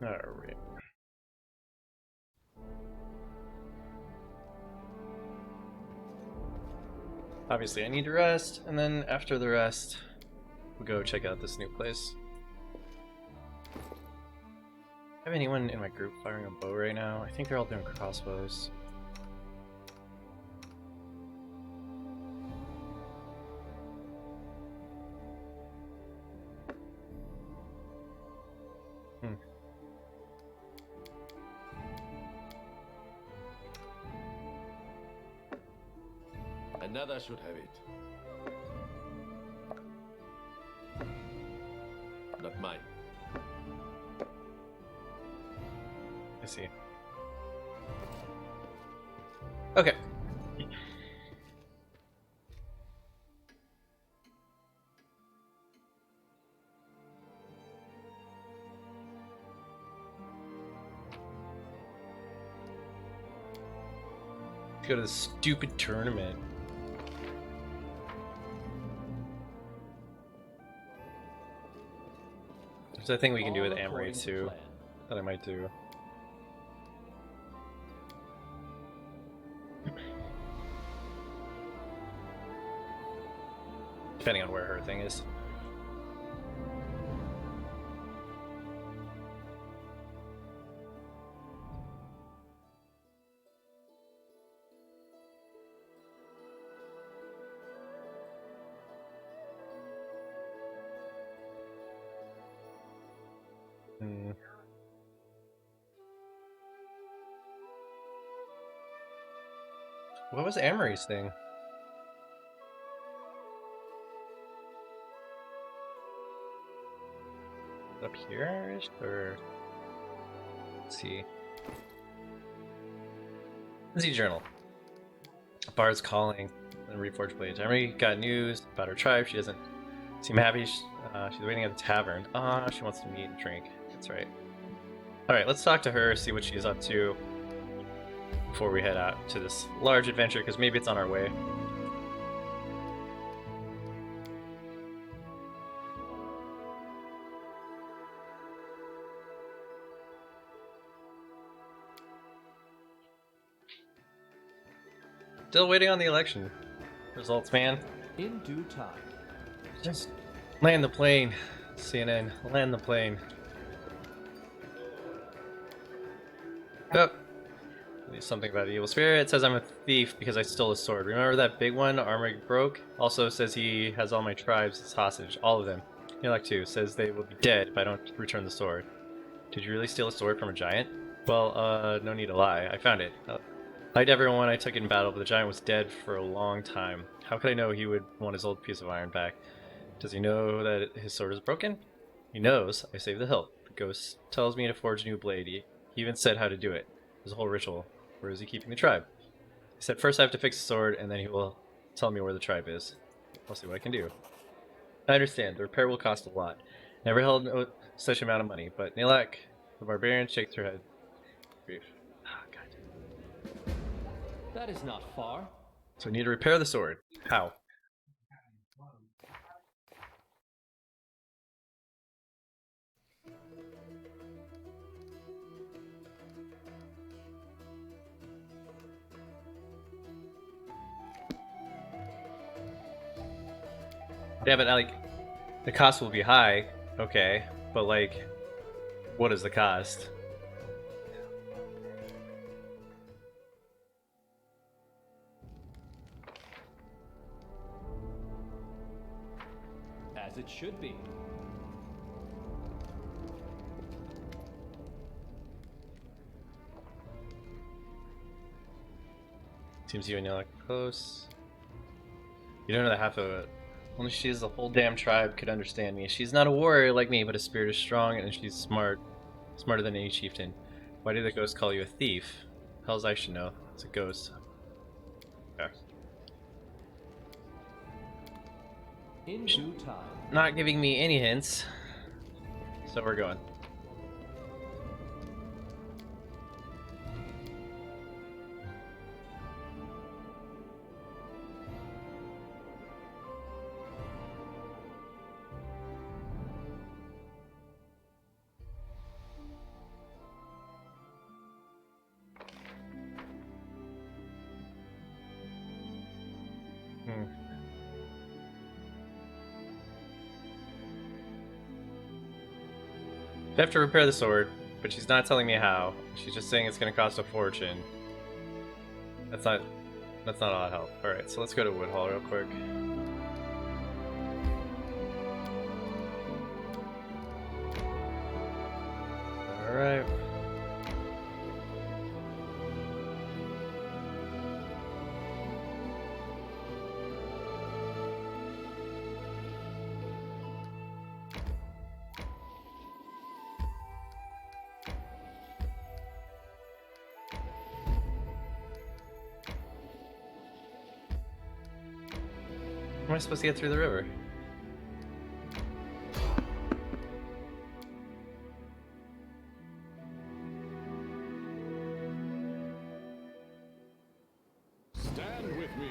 Alright. Obviously, I need to rest, and then after the rest, we'll go check out this new place. Have anyone in my group firing a bow right now? I think they're all doing crossbows. Another should have it. Not mine. I see. Okay. Let's go to this stupid tournament. There's a thing we can do with Amory too, that I might do. Depending on where her thing is. What was Amory's thing? Up here, or let's see. Let's see journal. Bard's calling and reforged blades. Amory got news about her tribe. She doesn't seem happy. She's waiting at the tavern. She wants to meet and drink. That's right. All right, let's talk to her, see what she's up to before we head out to this large adventure, because maybe it's on our way. Still waiting on the election results, man. In due time. Just land the plane, CNN. Land the plane. Oh. There's something about the evil spirit. It says I'm a thief because I stole a sword. Remember that big one Armory broke? Also says he has all my tribes as hostage. All of them. Nilak too says they will be dead if I don't return the sword. Did you really steal a sword from a giant? Well, no need to lie. I found it. Like everyone, I took it in battle, but the giant was dead for a long time. How could I know he would want his old piece of iron back? Does he know that his sword is broken? He knows. I saved the hilt. The ghost tells me to forge a new blade. He even said how to do it. There's a whole ritual. Where is he keeping the tribe? He said first I have to fix the sword, and then he will tell me where the tribe is. I'll see what I can do. I understand. The repair will cost a lot. Never held such amount of money, but Nilak, the barbarian, shakes her head. Grief. Ah, God. That is not far. So I need to repair the sword. How? Yeah, but like, the cost will be high, okay, but like, what is the cost? As it should be. Seems you and Nilak close. You don't know the half of it. Only she is the whole damn tribe could understand me. She's not a warrior like me, but her spirit is strong and she's smart. Smarter than any chieftain. Why did the ghost call you a thief? Hells I should know. It's a ghost. Okay. In due time. Not giving me any hints. So we're going. I have to repair the sword, but she's not telling me how. She's just saying it's going to cost a fortune. That's not a lot of help. All right, so let's go to Woodhall real quick. All right. How am I supposed to get through the river? Stand with me.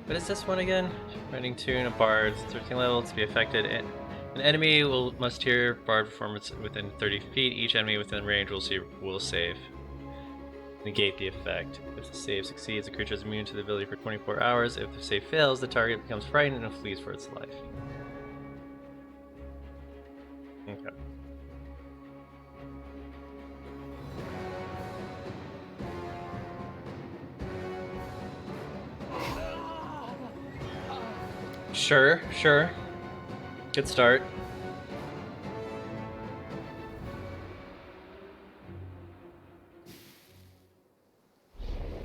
What is this one again? Writing tune of bards, 13 level to be affected. An enemy must hear bard performance within 30 feet. Each enemy within range will save. Negate the effect. If the save succeeds, the creature is immune to the ability for 24 hours. If the save fails, the target becomes frightened and flees for its life. Okay. Sure. Good start.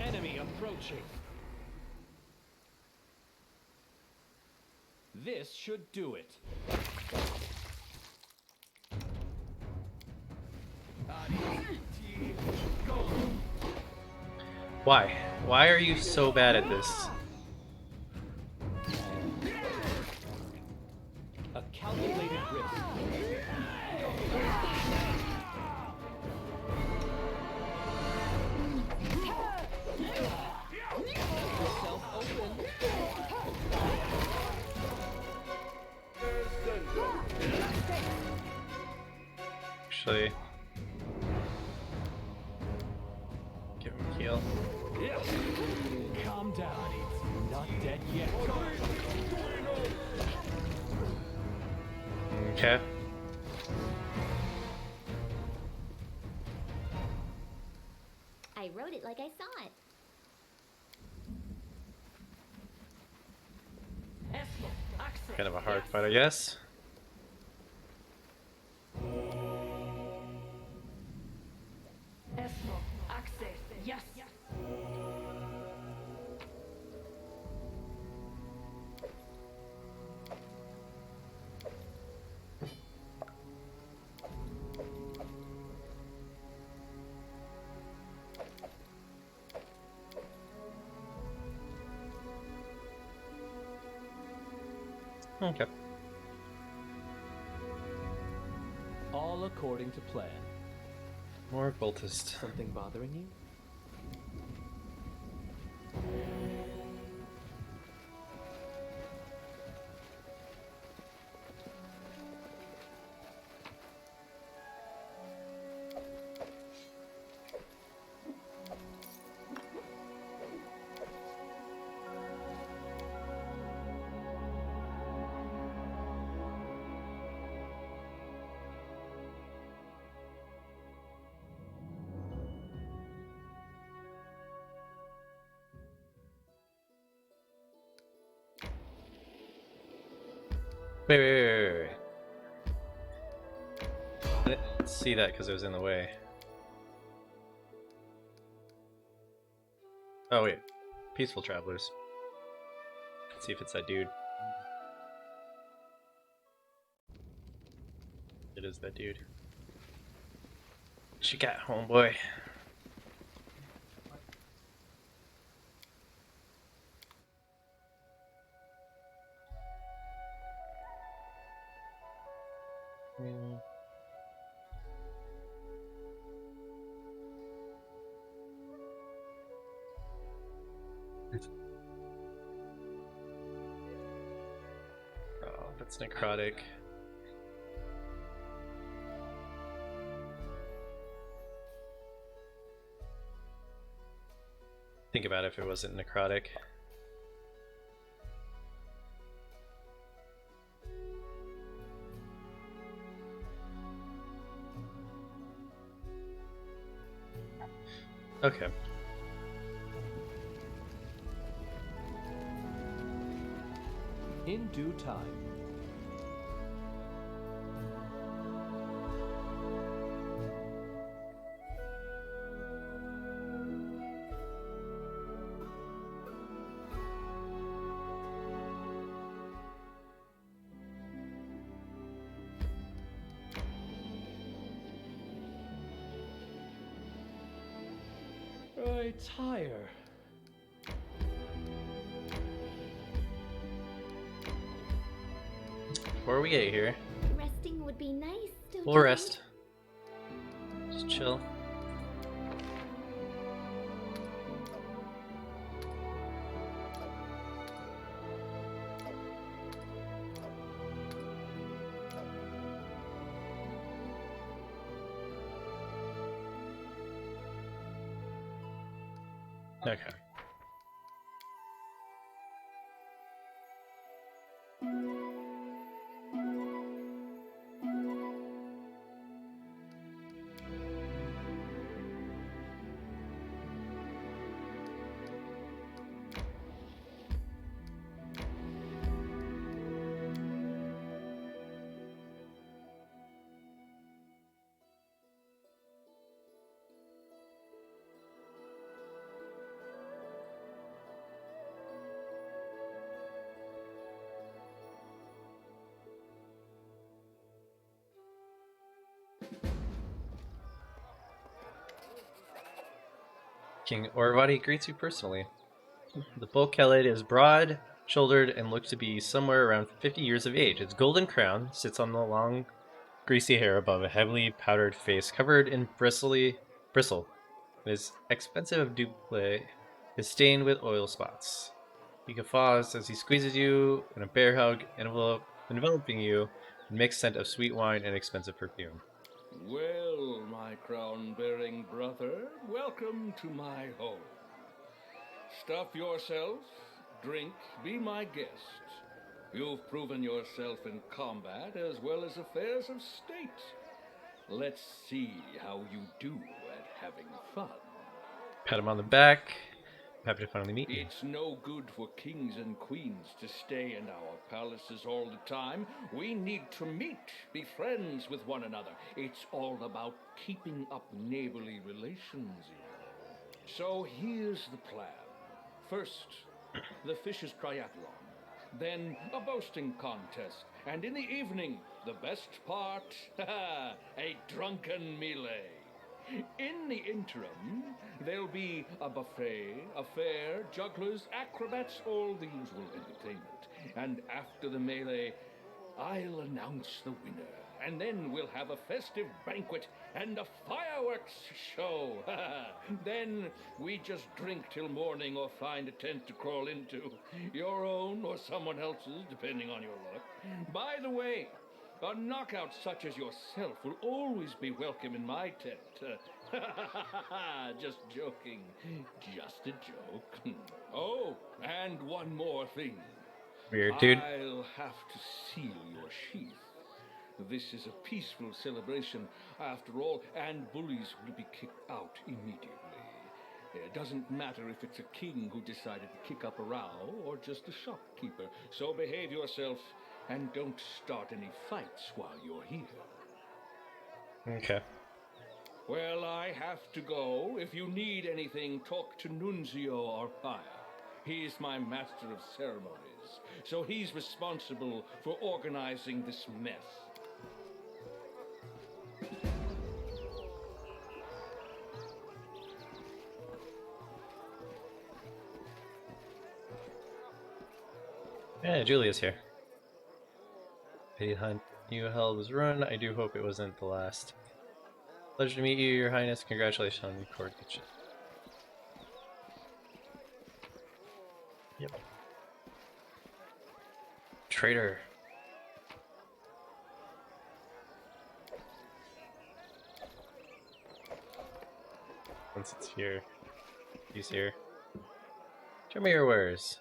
Enemy approaching. This should do it. Why? Why are you so bad at this? A calculated risk. Yourself open. Actually, give him a heal. Calm down. Not dead yet. Okay. I wrote it like I saw it. Kind of a hard fight, I guess. Yes. Okay. All according to plan. More cultist. Something bothering you? Wait. I didn't see that because it was in the way. Oh wait, peaceful travelers. Let's see if it's that dude. It is that dude. What you got, homeboy? Oh, that's necrotic. Think about it if it wasn't necrotic. Okay. In due time. Retire. Before we get here, Resting would be nice, don't we'll you rest. Just chill. Okay. King Orvadi greets you personally. The bull Keled is broad-shouldered and looks to be somewhere around 50 years of age. Its golden crown sits on the long, greasy hair above a heavily powdered face covered in bristle. His expensive duplé is stained with oil spots. He guffaws as he squeezes you in a bear hug, enveloping you in mixed scent of sweet wine and expensive perfume. Well, my crown-bearing brother, welcome to my home. Stuff yourself, drink, be my guest. You've proven yourself in combat as well as affairs of state. Let's see how you do at having fun. Pat him on the back. I'm happy to finally meet you. It's no good for kings and queens to stay in our palaces all the time. We need to meet, be friends with one another. It's all about keeping up neighborly relations, you know. So here's the plan. First, the Fishers' Triathlon. Then a boasting contest. And in the evening, the best part, a drunken melee. In the interim, there'll be a buffet, a fair, jugglers, acrobats, all the usual entertainment. And after the melee, I'll announce the winner. And then we'll have a festive banquet and a fireworks show. Then we just drink till morning or find a tent to crawl into. Your own or someone else's, depending on your luck. By the way, a knockout such as yourself will always be welcome in my tent. Just joking. Just a joke. Oh, and one more thing. Weird, dude. I'll have to seal your sheath. This is a peaceful celebration, after all, and bullies will be kicked out immediately. It doesn't matter if it's a king who decided to kick up a row or just a shopkeeper. So behave yourself and don't start any fights while you're here. Okay. Well, I have to go. If you need anything, talk to Nunzio or Paya. He's my master of ceremonies, so he's responsible for organizing this mess. Yeah, Julia's here. Pity hunt you held was ruined. I do hope it wasn't the last. Pleasure to meet you, Your Highness. Congratulations on your coronation. Yep. Traitor. Once it's here. He's here. Show me your wares.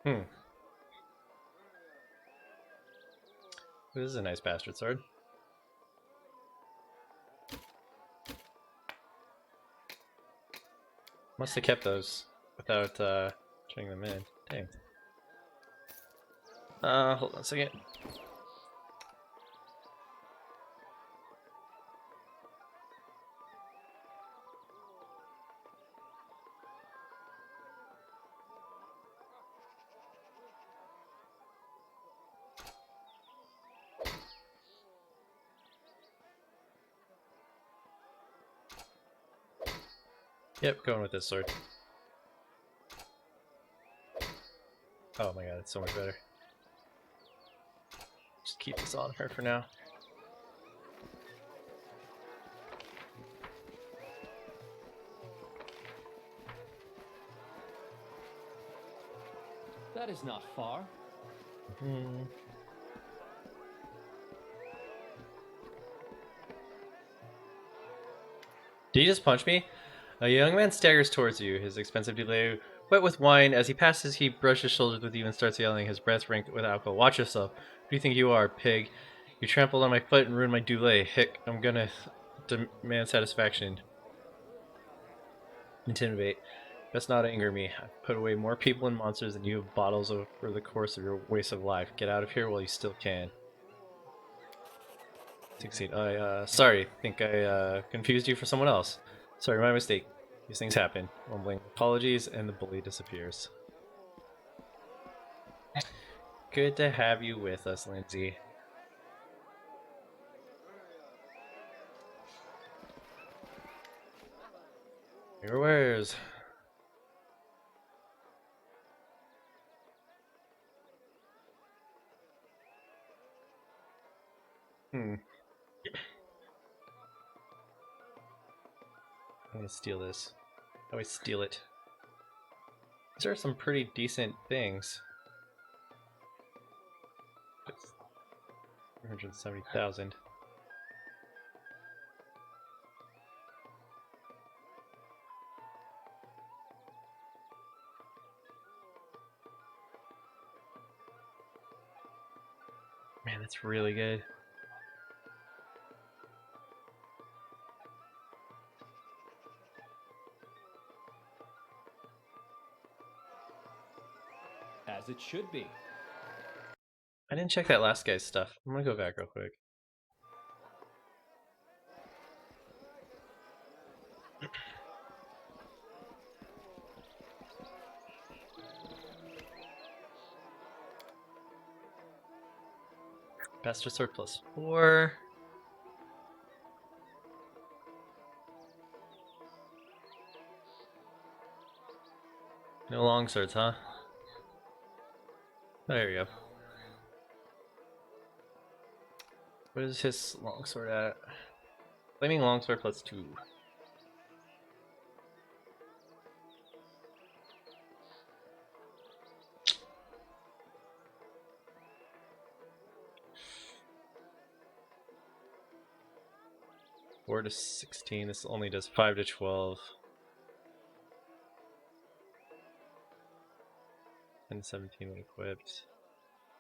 Hmm. This is a nice bastard sword. Must have kept those without turning them in. Dang. Hold on a second. Yep, going with this sword. Oh my god, it's so much better. Just keep this on her for now. That is not far. Hmm. Did he just punch me? A young man staggers towards you, his expensive delay wet with wine. As he passes, he brushes shoulders with you and starts yelling, his breath rank with alcohol. Watch yourself. Who do you think you are, pig? You trampled on my foot and ruined my doulet. Hick, I'm gonna demand satisfaction. Intimidate. Best not anger me. I've put away more people and monsters than you have bottles over the course of your waste of life. Get out of here while you still can. Succeed. Sorry. Think I confused you for someone else. Sorry, my mistake. These things happen. Mumbling apologies, and the bully disappears. Good to have you with us, Lindsay. Your wares. I'm gonna steal this. I always steal it. These are some pretty decent things. 370,000. Man, that's really good. As it should be. I didn't check that last guy's stuff. I'm gonna go back real quick. Bastard sword +4. No long swords, huh? Oh, there you go. What is his longsword at? Flaming longsword +2. Four to 16. This only does 5 to 12. And 17 when equipped.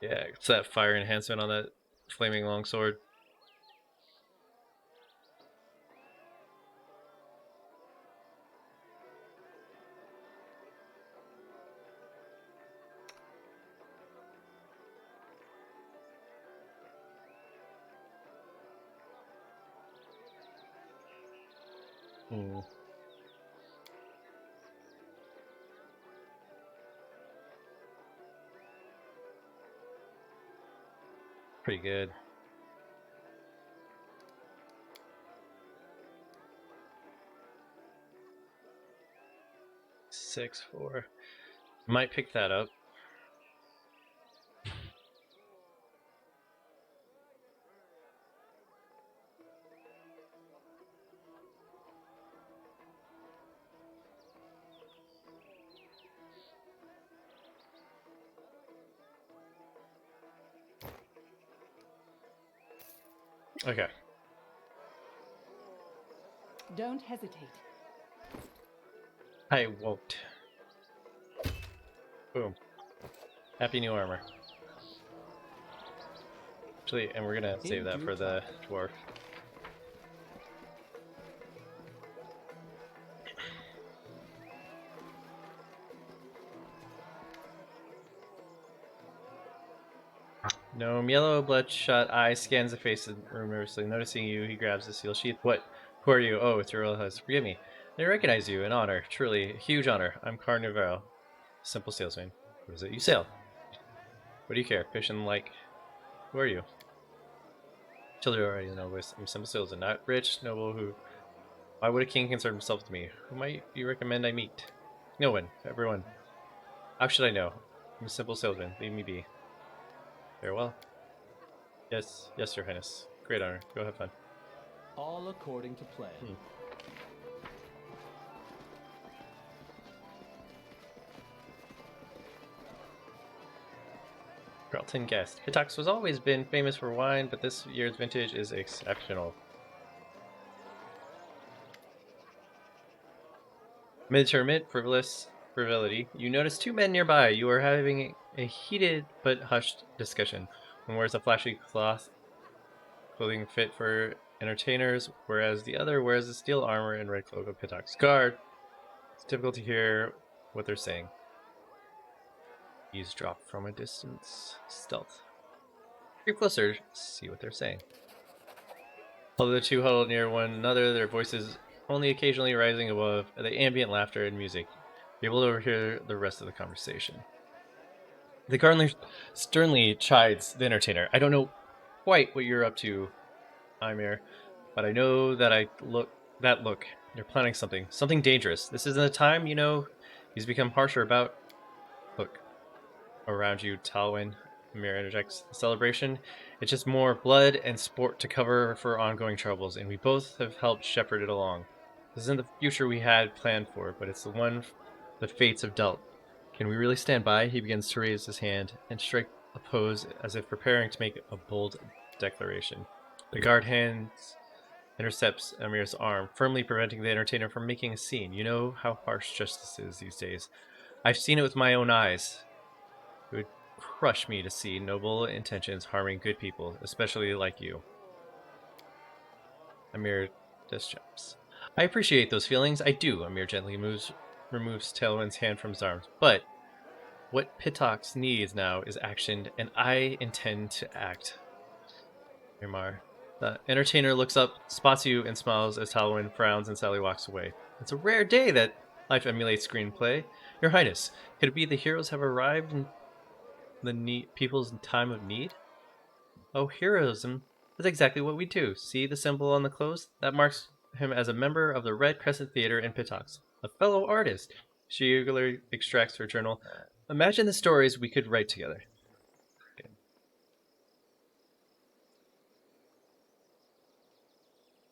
Yeah, it's that fire enhancement on that flaming longsword. Hmm. Pretty good. Six, 4. Might pick that up. Okay. Don't hesitate. I won't. Boom. Happy new armor. Actually, and we're gonna save In that due for the time. dwarf. Gnome, yellow bloodshot eye scans the face of rumorously. Noticing you, he grabs the seal sheath. What? Who are you? Oh, it's your royal highness. Forgive me. I recognize you. An honor. Truly, a huge honor. I'm Carnivale. Simple salesman. What is it you sell? What do you care? Fish and like. Who are you? Children already know this. I'm simple salesman, not rich, noble who. Why would a king concern himself with me? Who might you recommend I meet? No one. Everyone. How should I know? I'm a simple salesman. Leave me be. Farewell. Yes, yes, your highness. Great honor. Go have fun. All according to plan. Carlton guest. Hitox has always been famous for wine, but this year's vintage is exceptional. Mid-termit, frivolity. You notice two men nearby. You are having a heated but hushed discussion. One wears a flashy clothing fit for entertainers, whereas the other wears the steel armor and red cloak of Hitox's guard. It's difficult to hear what they're saying. Eavesdrop from a distance. Stealth. Creep closer, see what they're saying. Although the two huddled near one another, their voices only occasionally rising above the ambient laughter and music, be able to overhear the rest of the conversation. The gardener sternly chides the entertainer. I don't know quite what you're up to, Ymir, but I know that look. You're planning something dangerous. This isn't the time, you know. He's become harsher about. Look, around you, Talwyn. Mir interjects. The celebration, it's just more blood and sport to cover for ongoing troubles, and we both have helped shepherd it along. This isn't the future we had planned for, but it's the one the fates have dealt. Can we really stand by? He begins to raise his hand and strike a pose as if preparing to make a bold declaration. The guard hands intercepts Amir's arm, firmly preventing the entertainer from making a scene. You know how harsh justice is these days. I've seen it with my own eyes. It would crush me to see noble intentions harming good people, especially like you. Amir disjumps. I appreciate those feelings. I do. Amir gently removes Tailwind's hand from his arms. But what Pitox needs now is action, and I intend to act. Mirmar. The entertainer looks up, spots you, and smiles as Talwyn frowns and Sally walks away. It's a rare day that life emulates screenplay. Your Highness, could it be the heroes have arrived in people's time of need? Oh, heroism. That's exactly what we do. See the symbol on the clothes? That marks him as a member of the Red Crescent Theater in Pitox. A fellow artist. She eagerly extracts her journal. Imagine the stories we could write together. Okay.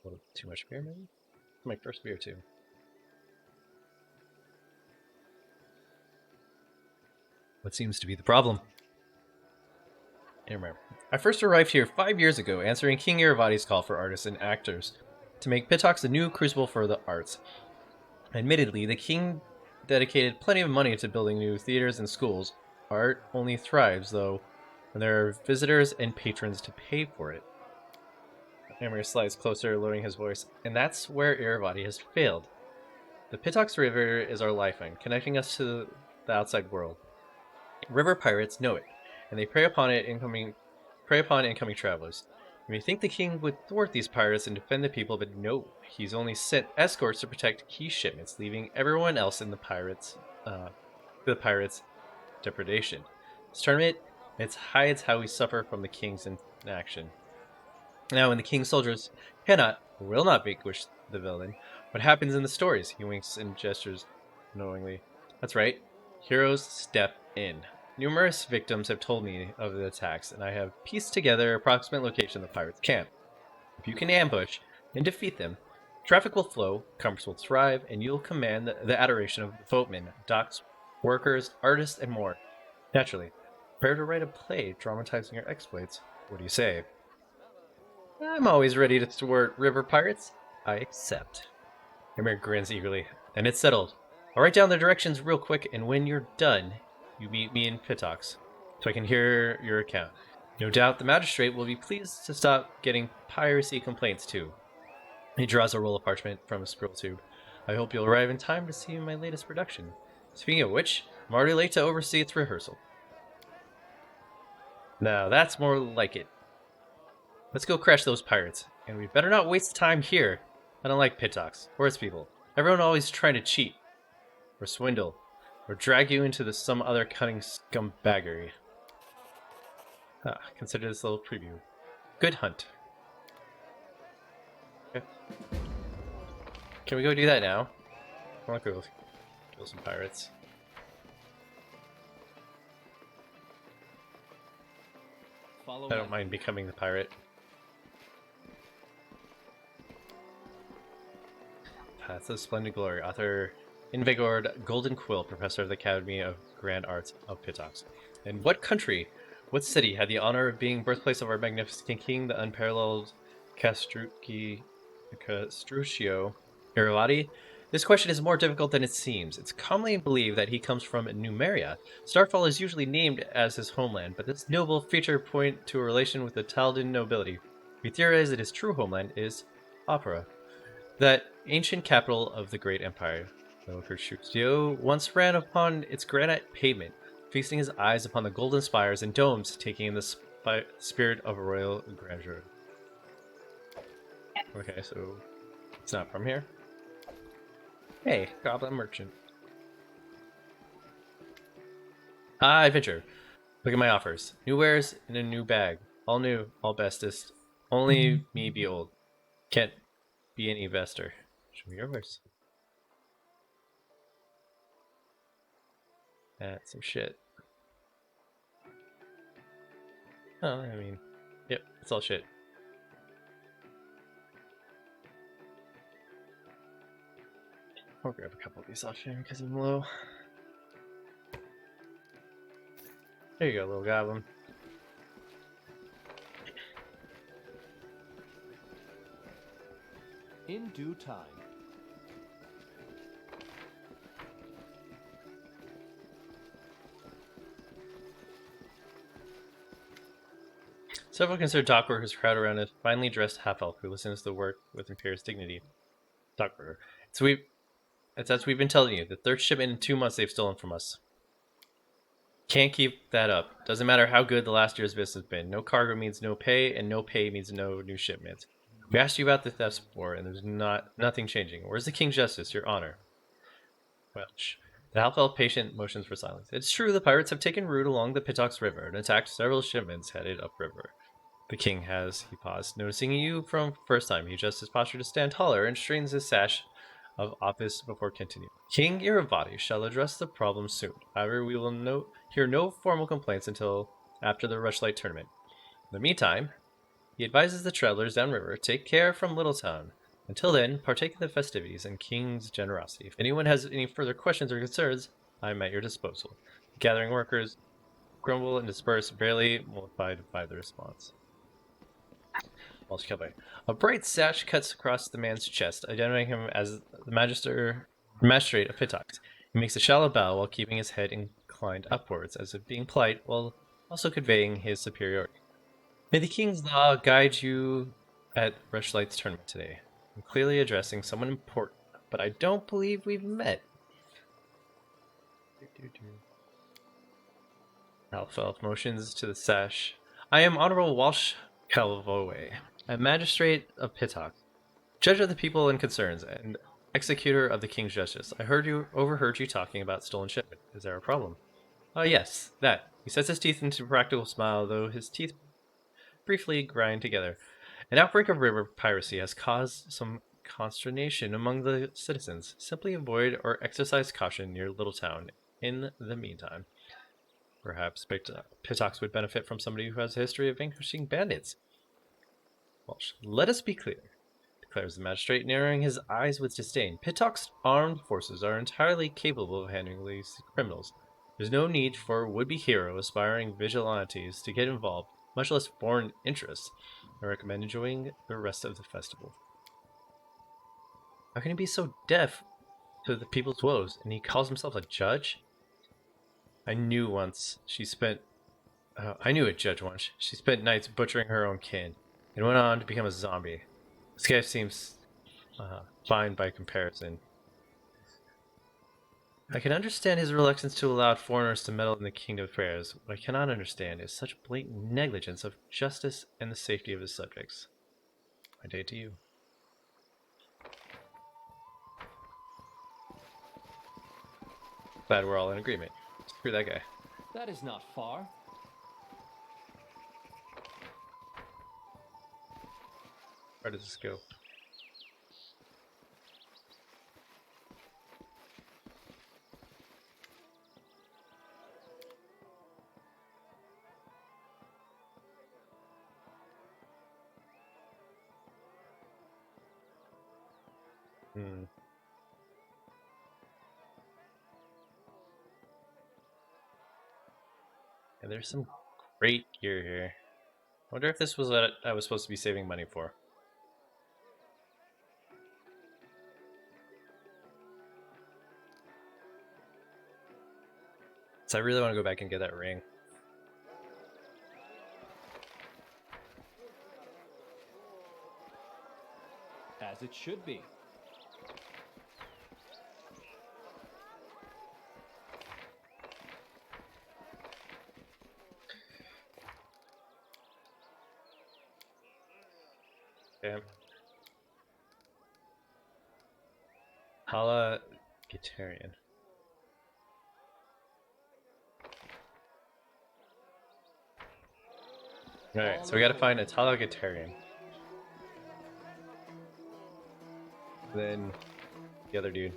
A little too much beer, maybe? My first beer, too. What seems to be the problem? I remember. I first arrived here 5 years ago, answering King Iravati's call for artists and actors to make Pitox a new crucible for the arts. Admittedly, the king dedicated plenty of money to building new theaters and schools. Art only thrives, though, when there are visitors and patrons to pay for it. Amir slides closer, lowering his voice, and that's where Iravati has failed. The Pitox River is our lifeline, connecting us to the outside world. River pirates know it, and they prey upon incoming travelers. You may think the king would thwart these pirates and defend the people, but no, he's only sent escorts to protect key shipments, leaving everyone else in the pirates' depredation. This tournament, it hides how we suffer from the king's inaction. Now, when the king's soldiers cannot or will not vanquish the villain, what happens in the stories? He winks and gestures knowingly. That's right. Heroes step in. Numerous victims have told me of the attacks, and I have pieced together approximate location of the pirates' camp. If you can ambush and defeat them, traffic will flow, commerce will thrive, and you'll command the adoration of boatmen, docks, workers, artists, and more. Naturally, prepare to write a play dramatizing your exploits. What do you say? I'm always ready to thwart river pirates. I accept. Emir grins eagerly. And it's settled. I'll write down the directions real quick, and when you're done, you meet me in Pitox, so I can hear your account. No doubt the magistrate will be pleased to stop getting piracy complaints too. He draws a roll of parchment from a scroll tube. I hope you'll arrive in time to see my latest production. Speaking of which, I'm already late to oversee its rehearsal. Now that's more like it. Let's go crash those pirates, and we better not waste time here. I don't like Pitox or its people. Everyone always trying to cheat, or swindle, or drag you into some other cunning scumbaggery. Consider this little preview. Good hunt. Okay. Can we go do that now? I want to go kill some pirates. Follow I don't mind becoming the pirate. Paths of Splendid Glory, author Invigord Golden Quill, professor of the Academy of Grand Arts of Pitox. In what country, what city had the honor of being birthplace of our magnificent king, the unparalleled Castruccio Iravati? This question is more difficult than it seems. It's commonly believed that he comes from Numeria. Starfall is usually named as his homeland, but this noble feature point to a relation with the Taldan nobility. We theorize that his true homeland is Opera, that ancient capital of the great empire. Though Castruccio once ran upon its granite pavement, feasting his eyes upon the golden spires and domes, taking in the spirit of royal grandeur. Okay, so it's not from here. Hey, Goblin Merchant. Adventure. Look at my offers. New wares in a new bag. All new, all bestest. Only me be old. Can't be an investor. Show me your wares. That's some shit. Oh, I mean, yep, it's all shit. I'll grab a couple of these off here because I'm low. There you go, little goblin. in due time. Several concerned dockworkers crowd around a finely dressed half-elf who listens to the work with imperious dignity. Dockworker. It's as we've been telling you, the third shipment in 2 months they've stolen from us. Can't keep that up. Doesn't matter how good the last year's business has been. No cargo means no pay, and no pay means no new shipments. We asked you about the thefts before, and there's nothing changing. Where's the King's justice, your honor? Welch. The half-elf patient motions for silence. It's true the pirates have taken route along the Pitox River and attacked several shipments headed upriver. The king has, he paused, noticing you from first time. He adjusts his posture to stand taller and straightens his sash of office before continuing. King Iravati shall address the problem soon. However, we will hear no formal complaints until after the Rushlight tournament. In the meantime, he advises the travelers downriver, take care from Littletown. Until then, partake in the festivities and King's generosity. If anyone has any further questions or concerns, I am at your disposal. The gathering workers grumble and disperse, barely mollified by the response. A bright sash cuts across the man's chest, identifying him as the magistrate of Pitox. He makes a shallow bow while keeping his head inclined upwards, as if being polite, while also conveying his superiority. May the king's law guide you at Rushlight's tournament today. I'm clearly addressing someone important, but I don't believe we've met. Half-elf motions to the sash. I am Honorable Walsh Calvoe, a magistrate of Pitox, judge of the people and concerns, and executor of the king's justice. I overheard you talking about stolen shipment. Is there a problem? Yes, that. He sets his teeth into a practical smile, though his teeth briefly grind together. An outbreak of river piracy has caused some consternation among the citizens. Simply avoid or exercise caution near Littletown in the meantime. Perhaps Pitox would benefit from somebody who has a history of vanquishing bandits. Walsh, let us be clear, declares the magistrate, narrowing his eyes with disdain. Pitox armed forces are entirely capable of handling these criminals. There's no need for would-be hero aspiring vigilantes to get involved, much less foreign interests. I recommend enjoying the rest of the festival. How can he be so deaf to the people's woes, and he calls himself a judge? I knew once she spent. I knew a judge once. She spent nights butchering her own kin, and went on to become a zombie. This guy seems fine by comparison. I can understand his reluctance to allow foreigners to meddle in the kingdom affairs. What I cannot understand is such blatant negligence of justice and the safety of his subjects. My day to you. Glad we're all in agreement. Screw that guy. That is not far. Where does this go? Hmm. And there's some great gear here. Wonder if this was what I was supposed to be saving money for. So I really want to go back and get that ring. As it should be. Okay. Hala Guitarian. Alright, so we gotta find a Tala Guitarian. Then the other dude.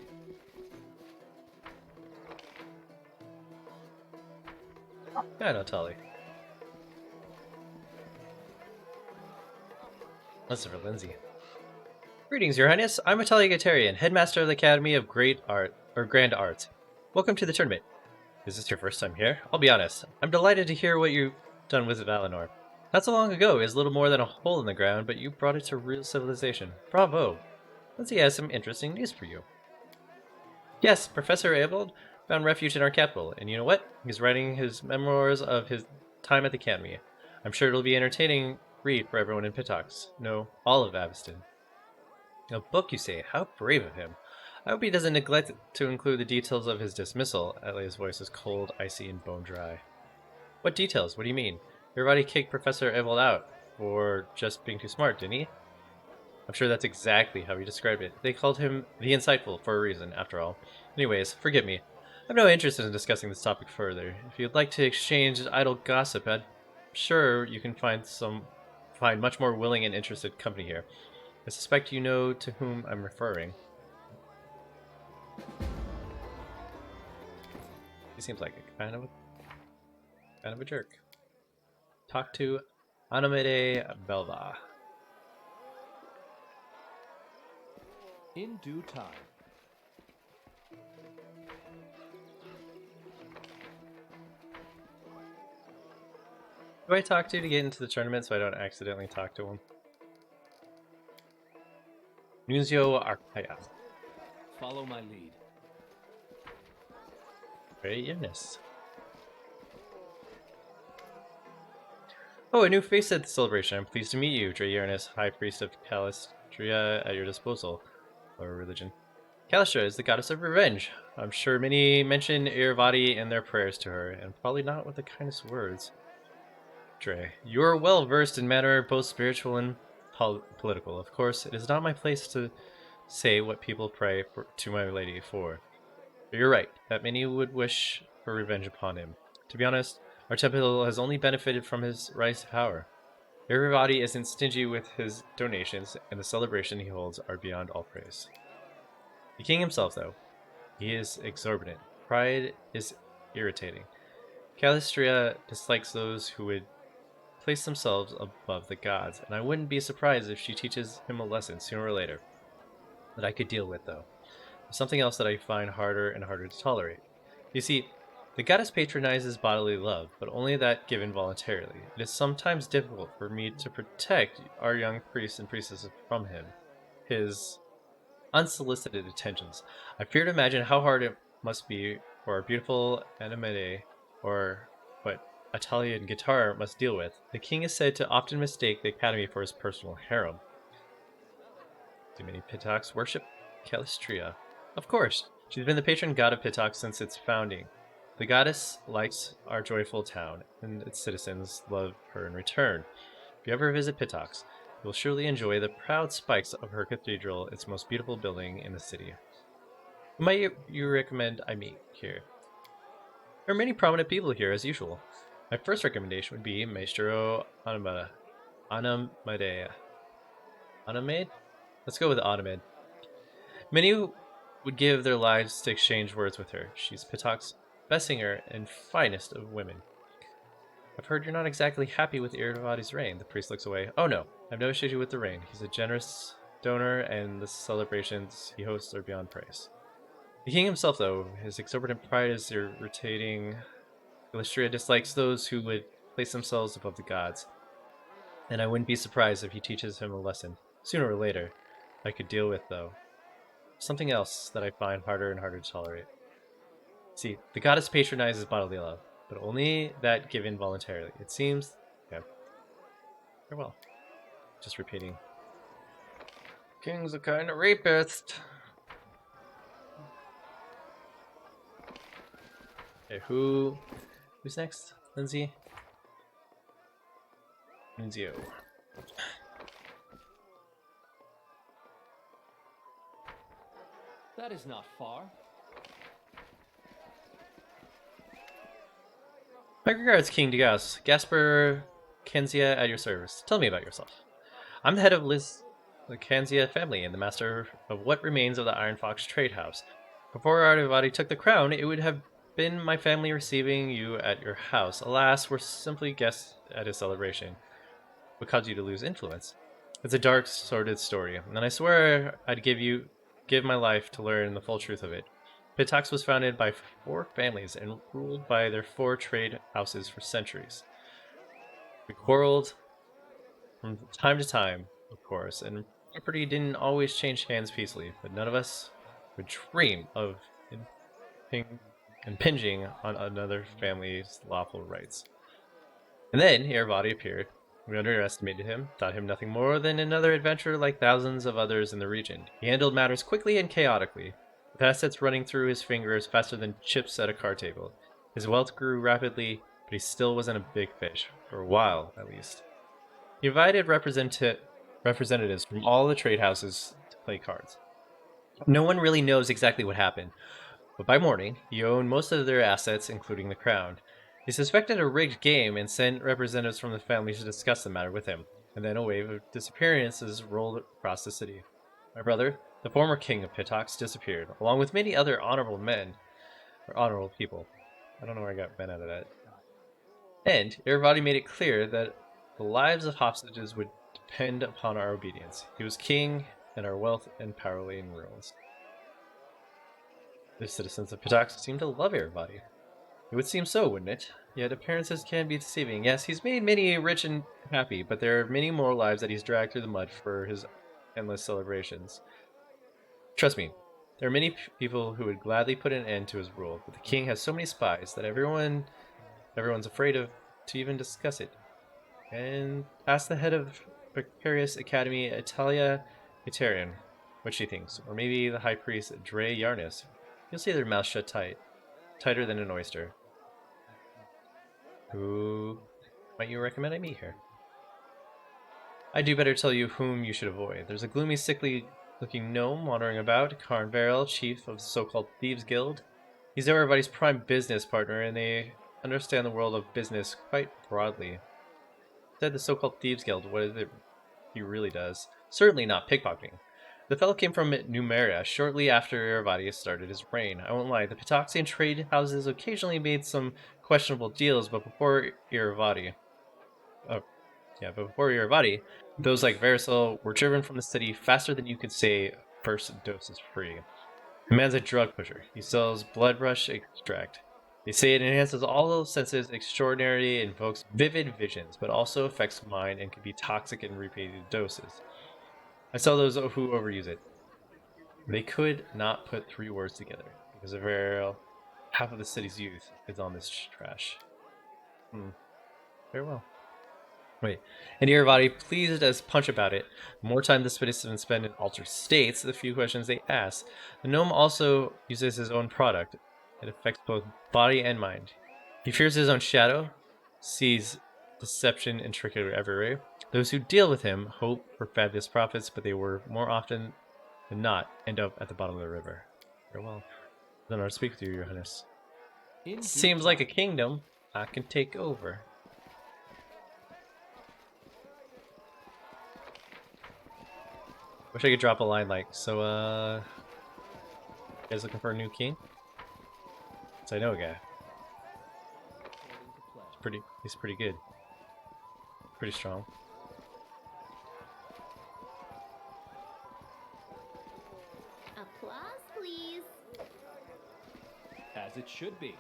Yeah, no, Tali. That's for Lindsay. Greetings, Your Highness. I'm a Taligatarian, headmaster of the Academy of Great Art or Grand Arts. Welcome to the tournament. Is this your first time here? I'll be honest. I'm delighted to hear what you've done with Valinor. Not so long ago, it was little more than a hole in the ground, but you brought it to real civilization. Bravo! Lindsay has some interesting news for you. Yes, Professor Abel found refuge in our capital, and you know what? He's writing his memoirs of his time at the Academy. I'm sure it'll be entertaining read for everyone in Pitox. No, all of Aveston. A book, you say? How brave of him. I hope he doesn't neglect to include the details of his dismissal. Atlea's voice is cold, icy, and bone dry. What details? What do you mean? Everybody kicked Professor Evil out for just being too smart, didn't he? I'm sure that's exactly how he described it. They called him the Insightful for a reason, after all. Anyways, forgive me. I have no interest in discussing this topic further. If you'd like to exchange idle gossip, I'm sure you can find much more willing and interested company here. I suspect you know to whom I'm referring. He seems like a kind of a jerk. Talk to Anamide Belva. In due time. Who do I talk to get into the tournament so I don't accidentally talk to him? Nunzio Arcaya. Follow my lead. Very earnest. Oh, a new face at the celebration. I'm pleased to meet you, Dreyarnis, High Priest of Calistria, at your disposal. Or religion. Calistra is the goddess of revenge. I'm sure many mention Iravati in their prayers to her, and probably not with the kindest words. Dre, you are well versed in matter both spiritual and political. Of course, it is not my place to say what people pray to my lady for. But you're right, that many would wish for revenge upon him. To be honest, our temple has only benefited from his rise to power. Everybody isn't stingy with his donations, and the celebration he holds are beyond all praise. The king himself, though, he is exorbitant. Pride is irritating. Calistria dislikes those who would place themselves above the gods, and I wouldn't be surprised if she teaches him a lesson sooner or later. That I could deal with, though. There's something else that I find harder and harder to tolerate. You see, The goddess patronizes bodily love, but only that given voluntarily. It is sometimes difficult for me to protect our young priests and priestesses from his unsolicited attentions. I fear to imagine how hard it must be for our beautiful Anomede, or what Italian guitar must deal with. The king is said to often mistake the academy for his personal harem. Do many Pitox worship Calistria? Of course, she's been the patron god of Pitox since its founding. The goddess likes our joyful town, and its citizens love her in return. If you ever visit Pitox, you'll surely enjoy the proud spikes of her cathedral, its most beautiful building in the city. Who might you recommend I meet here? There are many prominent people here, as usual. My first recommendation would be Maestro Anamadea. Anamade? Let's go with Anamade. Many would give their lives to exchange words with her. She's Pitox's best singer and finest of women. I've heard you're not exactly happy with Iravati's reign. The priest looks away. Oh no, I've no issue with the reign. He's a generous donor, and the celebrations he hosts are beyond praise. The king himself, though, his exorbitant pride is irritating. Galistria dislikes those who would place themselves above the gods, and I wouldn't be surprised if he teaches him a lesson, sooner or later. I could deal with, though, something else that I find harder and harder to tolerate. See, the goddess patronizes bodily love, but only that given voluntarily. It seems... Yeah. Farewell. Just repeating. King's a kind of rapist. Okay, who's next? Lindsay? Lindsay. That is not far. My regards, King Digas. Gasper Kenzia at your service. Tell me about yourself. I'm the head of the Kenzia family and the master of what remains of the Iron Fox trade house. Before Ardavati took the crown, it would have been my family receiving you at your house. Alas, we're simply guests at a celebration. What caused you to lose influence? It's a dark, sordid story, and I swear I'd give my life to learn the full truth of it. Pitox was founded by 4 families and ruled by their 4 trade houses for centuries. We quarreled from time to time, of course, and property didn't always change hands peacefully, but none of us would dream of impinging on another family's lawful rights. And then Iravati appeared. We underestimated him, thought him nothing more than another adventurer like thousands of others in the region. He handled matters quickly and chaotically, with assets running through his fingers faster than chips at a card table. His wealth grew rapidly, but he still wasn't a big fish, for a while at least. He invited representatives from all the trade houses to play cards. No one really knows exactly what happened, but by morning, he owned most of their assets, including the crown. He suspected a rigged game and sent representatives from the family to discuss the matter with him, and then a wave of disappearances rolled across the city. My brother, the former king of Pitox, disappeared, along with many other honorable people. I don't know where I got men out of that. And Iravati made it clear that the lives of hostages would depend upon our obedience. He was king, and our wealth and power lay in ruins. The citizens of Pitox seem to love Iravati. It would seem so, wouldn't it? Yet appearances can be deceiving. Yes, he's made many rich and happy, but there are many more lives that he's dragged through the mud for his endless celebrations. Trust me, there are many people who would gladly put an end to his rule, but the king has so many spies that everyone's afraid to even discuss it. And ask the head of Precarious Academy, Italia Itarian, what she thinks, or maybe the high priest Dre Yarnis. You'll see their mouths shut tight. Tighter than an oyster. Who might you recommend I meet here? I do better tell you whom you should avoid. There's a gloomy, sickly-looking gnome wandering about, Karn Varel, chief of the so-called Thieves Guild. He's everybody's prime business partner, and they understand the world of business quite broadly. Said the so-called Thieves Guild, what is it he really does? Certainly not pickpocketing. The fellow came from Numeria shortly after Iravati started his reign. I won't lie, the Pitoxian trade houses occasionally made some questionable deals, but before Iravati, those like Verisol were driven from the city faster than you could say first dose is free. The man's a drug pusher. He sells blood rush extract. They say it enhances all those senses, extraordinary, invokes vivid visions, but also affects mind and can be toxic in repeated doses. I saw those who overuse it. They could not put 3 words together because of half of the city's youth is on this trash. Farewell. Wait, and Iravati pleased as punch about it. The more time the citizens spend in altered states, the few questions they ask. The gnome also uses his own product. It affects both body and mind. He fears his own shadow, sees deception and trickery everywhere. Those who deal with him hope for fabulous profits, but they were more often than not end up at the bottom of the river. Farewell. Then I'll speak with you, Your Highness. In due Seems like a time. kingdom I can take over. Wish I could drop a line like, so, you guys looking for a new king? So I know a guy. According to plan. He's pretty good. Pretty strong. Applause, please. As it should be.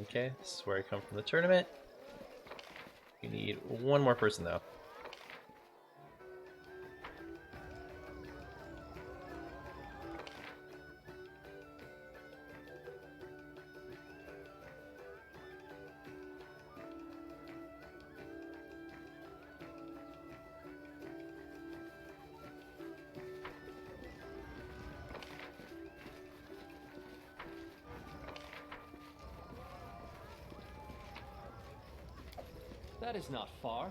Okay, this is where I come from the tournament. We need one more person though. That is not far.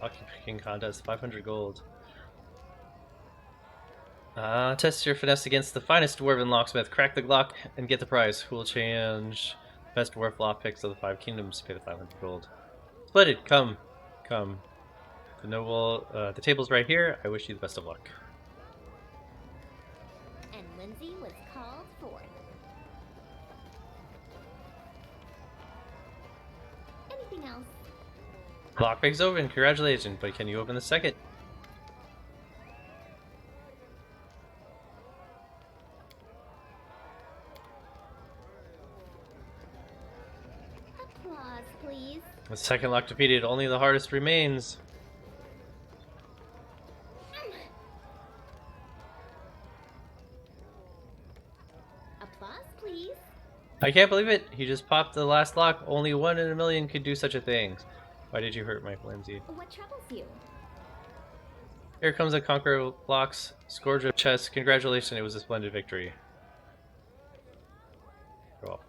Occupying contest, 500 gold. Test your finesse against the finest dwarven locksmith. Crack the Glock and get the prize. Who will change best dwarf lock picks of the 5 kingdoms to pay the 500 gold. Splendid, come. The noble, the table's right here. I wish you the best of luck. And Lindsay was called forth. Anything else? Lockpick's open, congratulations, but can you open the second? Applause, please. The second lock defeated, only the hardest remains. Applause, please. I can't believe it. He just popped the last lock. Only 1 in a million could do such a thing. Why did you hurt my Lindsay? What troubles you? Here comes a conqueror of locks. Scourge of chess. Congratulations, it was a splendid victory. Cool.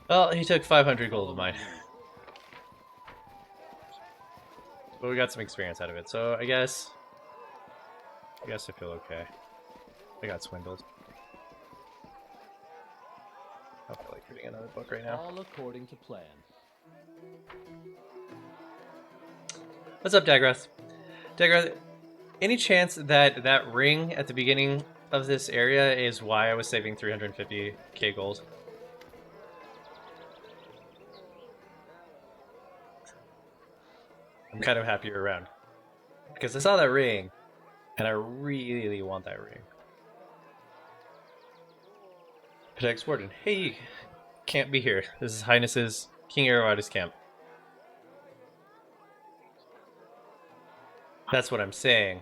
Well, he took 500 gold of mine. But we got some experience out of it, so I guess I feel okay. I got swindled. I don't feel like reading another book right now. All according to plan. What's up, Dagrath? Dagrath, any chance that that ring at the beginning of this area is why I was saving 350k gold? I'm kind of happy you're around. Because I saw that ring, and I really want that ring. Protects Warden. Hey, can't be here. This is Highness's King Arrowhead's camp. That's what I'm saying.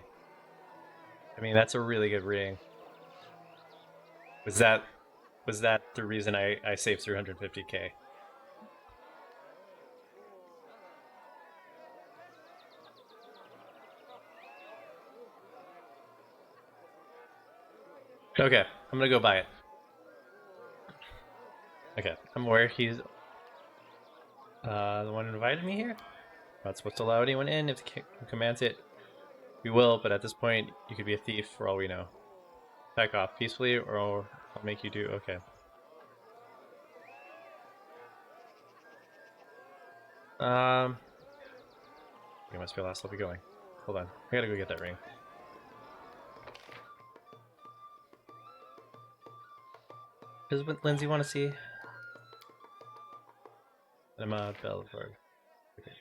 I mean, that's a really good ring. Was that the reason I saved 350k? Okay, I'm gonna go buy it. Okay, I'm aware he's the one who invited me here. Not supposed to allow anyone in if the king commands it. We will, but at this point, you could be a thief for all we know. Back off peacefully, or I'll make you do. Okay. You must be last. I'll be going. Hold on, I gotta go get that ring. Does Lindsay want to see? I'm Belford.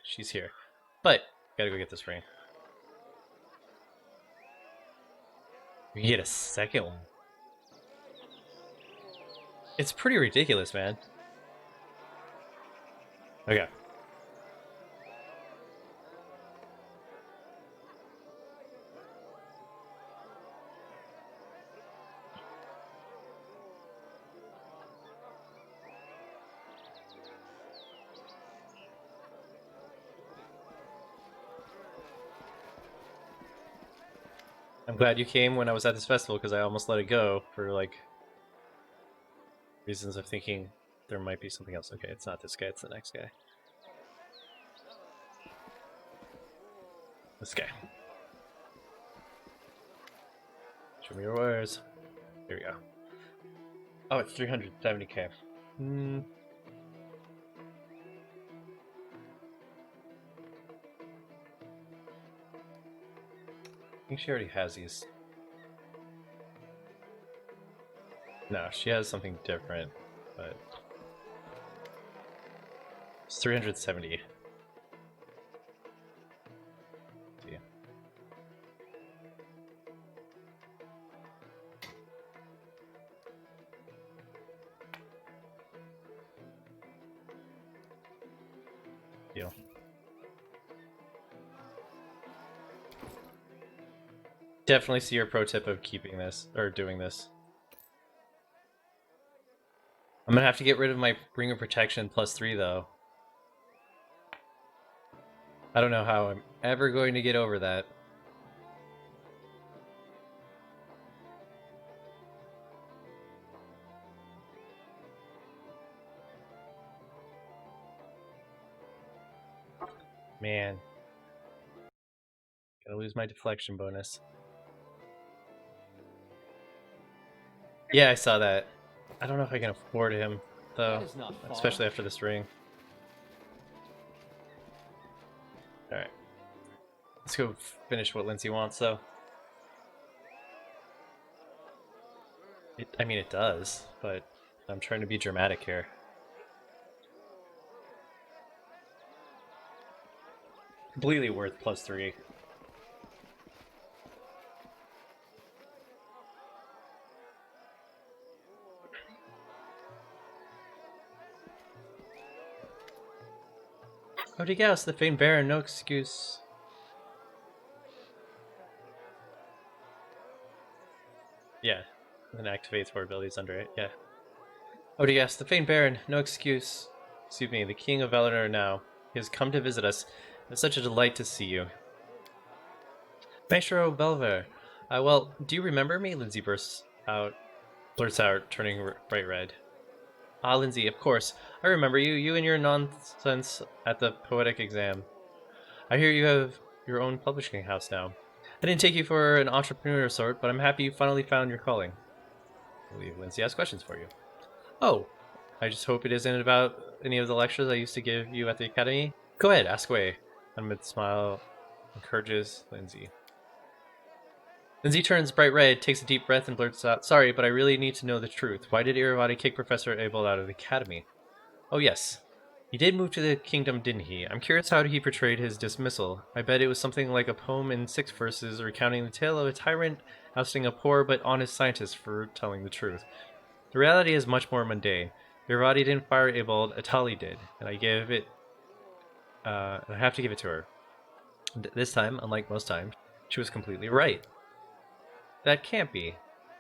she's here. But, gotta go get this ring. We can get a second one. It's pretty ridiculous, man. Okay. I'm glad you came when I was at this festival because I almost let it go for like reasons of thinking there might be something else. Okay, it's not this guy, it's the next guy. This guy. Show me your wares. Here we go. Oh, it's 370k. I think she already has these. No, she has something different, but it's 370. See. Deal. Definitely see your pro tip of keeping this or doing this. I'm gonna have to get rid of my Ring of Protection +3 though. I don't know how I'm ever going to get over that. Man. Gonna lose my deflection bonus. Yeah, I saw that. I don't know if I can afford him, though. That is not far. Especially after this ring. Alright. Let's go finish what Lindsay wants, though. I mean, it does, but I'm trying to be dramatic here. Completely worth +3. Odigaus, the famed Baron, no excuse. Yeah, then activates 4 abilities under it, yeah. Odigaus, the famed Baron, no excuse. Excuse me, the King of Valinor now. He has come to visit us. It's such a delight to see you. Maestro Belver, well, do you remember me? Lindsay blurts out, turning bright red. Ah, Lindsay, of course. I remember you. You and your nonsense at the poetic exam. I hear you have your own publishing house now. I didn't take you for an entrepreneur of sort, but I'm happy you finally found your calling. I believe Lindsay has questions for you. Oh, I just hope it isn't about any of the lectures I used to give you at the academy. Go ahead, ask away. Unmid smile encourages Lindsay. Lindsay turns bright red, takes a deep breath, and blurts out, "Sorry, but I really need to know the truth. Why did Iravati kick Professor Abel out of the academy?" Oh yes. He did move to the kingdom, didn't he? I'm curious how he portrayed his dismissal. I bet it was something like a poem in 6 verses recounting the tale of a tyrant ousting a poor but honest scientist for telling the truth. The reality is much more mundane. Iravati didn't fire Abel, Atali did, and I have to give it to her. This time, unlike most times, she was completely right. That can't be.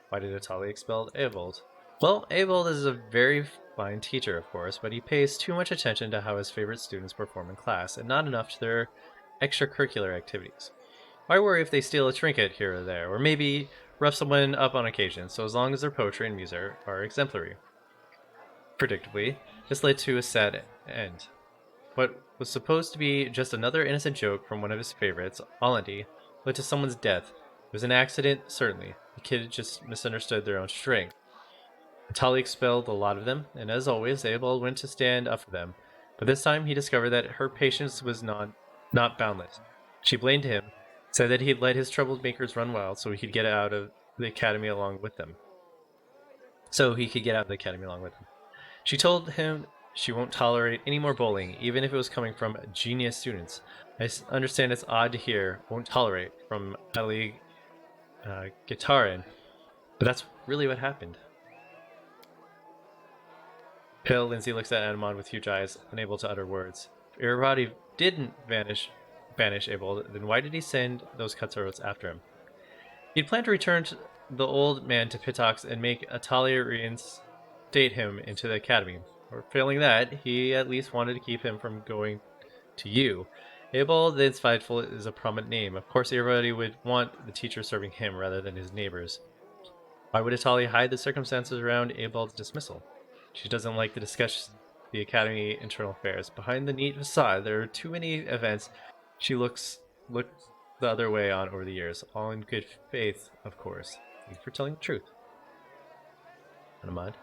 Why did Atali expel Avold? Well, Avold is a very fine teacher, of course, but he pays too much attention to how his favorite students perform in class, and not enough to their extracurricular activities. Why worry if they steal a trinket here or there, or maybe rough someone up on occasion, so as long as their poetry and music are exemplary? Predictably, this led to a sad end. What was supposed to be just another innocent joke from one of his favorites, Alandi, led to someone's death. It was an accident, certainly. The kid just misunderstood their own strength. Tali expelled a lot of them, and as always, Abel went to stand up for them. But this time he discovered that her patience was not boundless. She blamed him, said that he had let his troublemakers run wild so he could get out of the academy along with them. She told him She won't tolerate any more bullying, even if it was coming from genius students. Understand it's odd to hear won't tolerate from Ali Gitarin, but that's really what happened. Pale Lindsay looks at Anamon with huge eyes, unable to utter words. If Irabadi didn't banish Abel, then why did he send those cutthroats after him? He'd planned to return the old man to Pitox and make Atalia reinstate him into the academy. Or failing that, he at least wanted to keep him from going to you. Abel the Spiteful is a prominent name. Of course, everybody would want the teacher serving him rather than his neighbors. Why would Atalia hide the circumstances around Abel's dismissal? She doesn't like to discuss the academy internal affairs. Behind the neat facade, there are too many events she looked the other way on over the years, all in good faith, of course. Thank you for telling the truth. Anamad.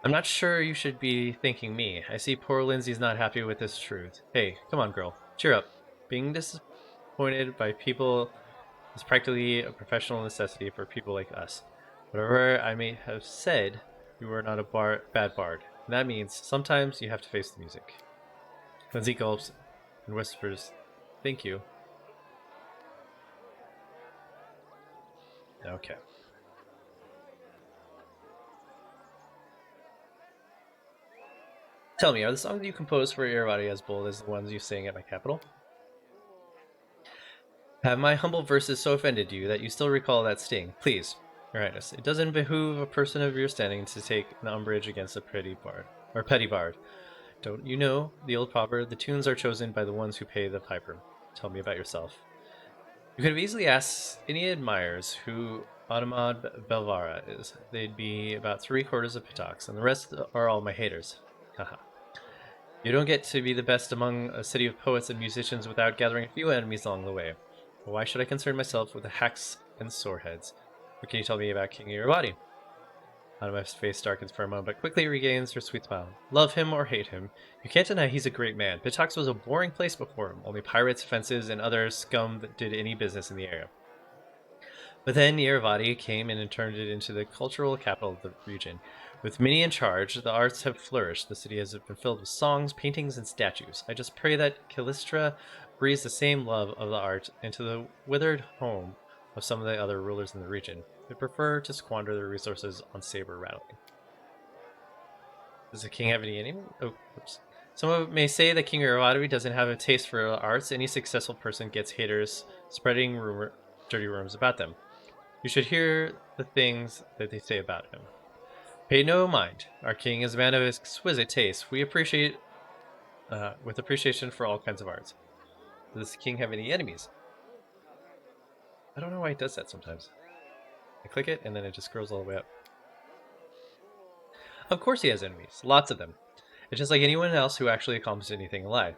I'm not sure you should be thanking me. I see poor Lindsay's not happy with this truth. Hey, come on, girl. Cheer up. Being disappointed by people is practically a professional necessity for people like us. Whatever I may have said, you are not a bad bard. And that means sometimes you have to face the music. Lindsay gulps and whispers, "Thank you." Okay. Tell me, are the songs you composed for Irabadi as bold as the ones you sang at my capital? Have my humble verses so offended you that you still recall that sting? Please, Your Highness, it doesn't behoove a person of your standing to take an umbrage against a petty bard. Don't you know the old proverb, the tunes are chosen by the ones who pay the piper? Tell me about yourself. You could have easily asked any admirers who Automad Belvara is. They'd be about 3/4 of Pitox, and the rest are all my haters. Haha. You don't get to be the best among a city of poets and musicians without gathering a few enemies along the way. Well, why should I concern myself with the hacks and soreheads? What can you tell me about King Irabadi? Anama's face darkens for a moment, but quickly regains her sweet smile. Love him or hate him, you can't deny he's a great man. Pitox was a boring place before him. Only pirates, fences, and other scum that did any business in the area. But then Irabadi came in and turned it into the cultural capital of the region. With many in charge, the arts have flourished. The city has been filled with songs, paintings, and statues. I just pray that Callistra breathes the same love of the art into the withered home of some of the other rulers in the region. They prefer to squander their resources on saber rattling. Does the king have any enemy? Oh, oops. Some may say that King Irabadi doesn't have a taste for arts. Any successful person gets haters spreading dirty rumors about them. You should hear the things that they say about him. Pay no mind. Our king is a man of exquisite taste. We appreciate, with appreciation for all kinds of arts. Does the king have any enemies? I don't know why he does that sometimes. I click it and then it just scrolls all the way up. Of course he has enemies. Lots of them. It's just like anyone else who actually accomplished anything in life.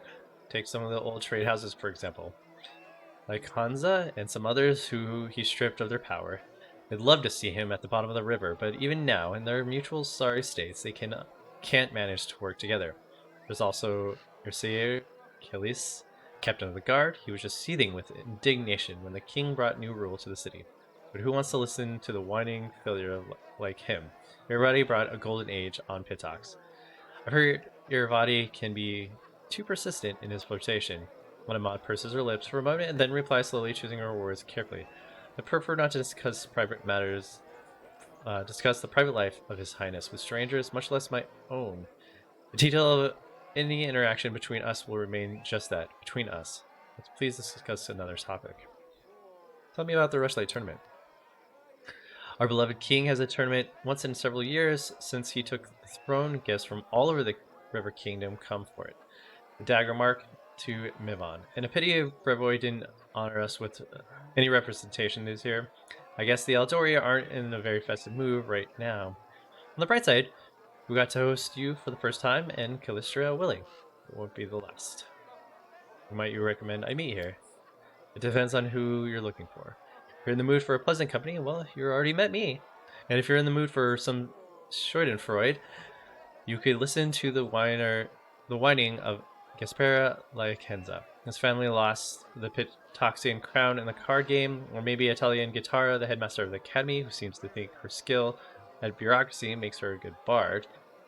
Take some of the old trade houses, for example. Like Hansa and some others who he stripped of their power. They'd love to see him at the bottom of the river, but even now, in their mutual sorry states, they can't manage to work together. There's also Ursair Kelis, captain of the guard. He was just seething with indignation when the king brought new rule to the city. But who wants to listen to the whining failure like him? Irvadi brought a golden age on Pitox. I've heard Irvadi can be too persistent in his flirtation. Monomod purses her lips for a moment and then replies slowly, choosing her words carefully. I prefer not to discuss private matters, discuss the private life of His Highness with strangers, much less my own. The detail of any interaction between us will remain just that, between us. Let's please discuss another topic. Tell me about the Rushlight tournament. Our beloved king has a tournament once in several years. Since he took the throne, guests from all over the River Kingdom come for it. The dagger mark to Mivon. And a pity Brevoy didn't honor us with any representation this year. I guess the Eldoria aren't in a very festive mood right now. On the bright side, we got to host you for the first time, and Callistra willing. It won't be the last. Who might you recommend I meet here? It depends on who you're looking for. If you're in the mood for a pleasant company, well, you already met me. And if you're in the mood for some Schadenfreude, you could listen to the whining of Gaspera Lacenza. His family lost the Pitoxian crown in the card game, or maybe Italian Guitarra, the headmaster of the academy, who seems to think her skill at bureaucracy makes her a good bard.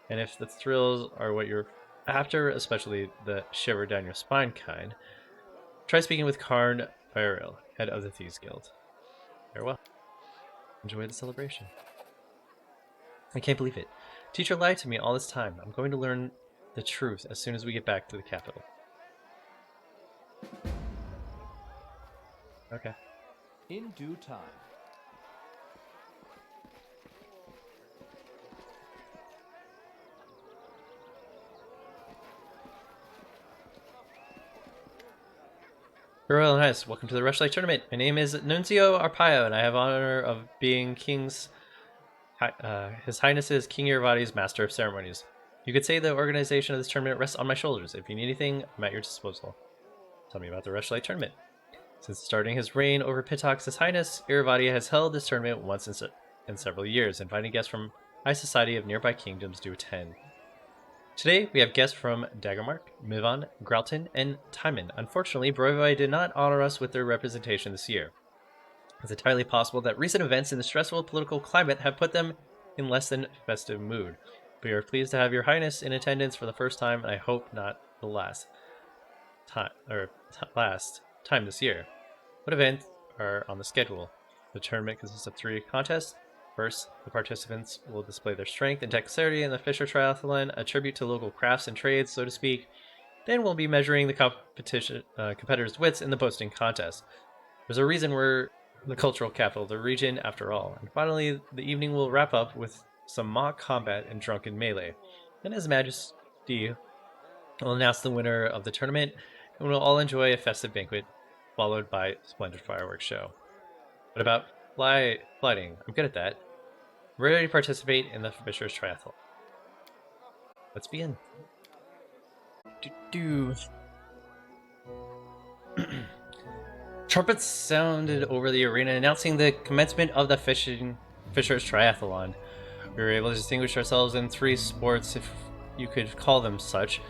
And if the thrills are what you're after, especially the shiver down your spine kind, try speaking with Karn Burial, head of the Thieves Guild. Farewell. Enjoy the celebration. I can't believe it. Teacher lied to me all this time. I'm going to learn the truth as soon as we get back to the capital. Okay. In due time. Your Royal Highness, welcome to the Rushlight Tournament. My name is Nuncio Arpaio, and I have honor of being His Highness's King Irvadi's Master of Ceremonies. You could say the organization of this tournament rests on my shoulders. If you need anything, I'm at your disposal. Tell me about the Rushlight Tournament. Since starting his reign over Pitox, His Highness Irvadia has held this tournament once in several years, inviting guests from high society of nearby kingdoms to attend. Today, we have guests from Daggermark, Mivon, Gralton, and Timon. Unfortunately, Broivoi did not honor us with their representation this year. It's entirely possible that recent events in the stressful political climate have put them in less than festive mood. We are pleased to have your highness in attendance for the first time, and I hope not the last time this year. What events are on the schedule? The tournament consists of 3 contests. First, the participants will display their strength and dexterity in the Fisher Triathlon, a tribute to local crafts and trades, so to speak. Then we'll be measuring the competitors' wits in the boasting contest. There's a reason we're the cultural capital of the region, after all. And finally, the evening will wrap up with some mock combat and drunken melee. Then His Majesty will announce the winner of the tournament, and we'll all enjoy a festive banquet, followed by a splendid fireworks show. What about flighting? I'm good at that. I'm ready to participate in the Fisher's Triathlon. Let's begin. Trumpets sounded over the arena announcing the commencement of the Fisher's Triathlon. We were able to distinguish ourselves in 3 sports, if you could call them such.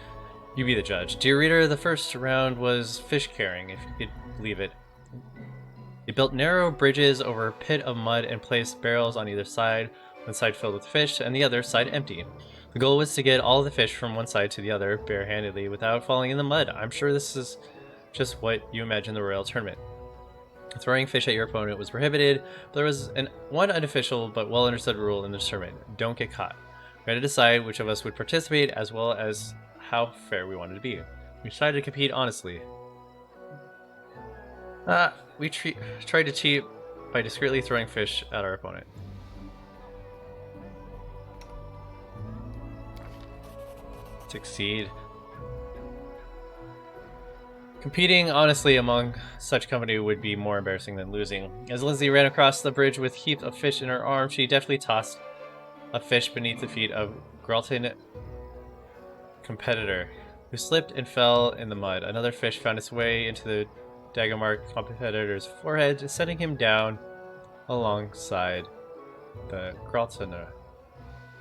You be the judge. Dear reader, the first round was fish carrying, if you could believe it. They built narrow bridges over a pit of mud and placed barrels on either side, one side filled with fish and the other side empty. The goal was to get all the fish from one side to the other barehandedly without falling in the mud. I'm sure this is just what you imagine the Royal Tournament. Throwing fish at your opponent was prohibited, but there was one unofficial but well understood rule in the tournament: don't get caught. We had to decide which of us would participate as well as how fair we wanted to be. We decided to compete honestly. We tried to cheat by discreetly throwing fish at our opponent. Succeed. Competing honestly among such company would be more embarrassing than losing. As Lindsay ran across the bridge with heaps of fish in her arms, she deftly tossed a fish beneath the feet of Gralton competitor, who slipped and fell in the mud. Another fish found its way into the Daggermark competitor's forehead, setting him down alongside the Graltoner.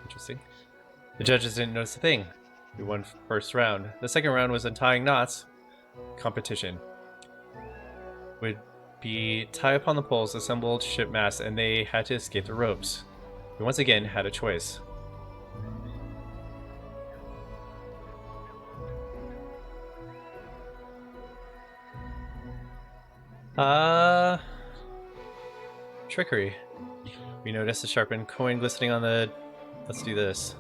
Interesting. The judges didn't notice a thing. We won first round. The second round was untying knots competition. Would be tie upon the poles, assembled ship masts, and they had to escape the ropes. We once again had a choice. Trickery. We noticed a sharpened coin glistening on the... Let's do this.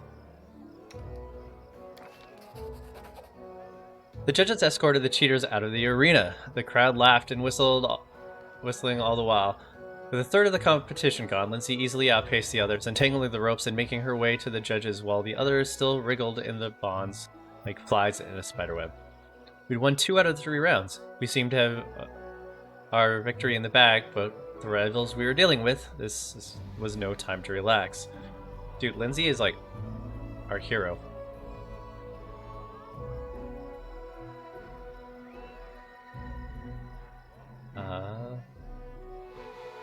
The judges escorted the cheaters out of the arena. The crowd laughed and whistling all the while. With a third of the competition gone, Lindsay easily outpaced the others, entangling the ropes and making her way to the judges while the others still wriggled in the bonds like flies in a spiderweb. We'd won 2 out of the 3 rounds. We seemed to have our victory in the bag, but the rivals we were dealing with, this was no time to relax. Dude, Lindsay is like our hero.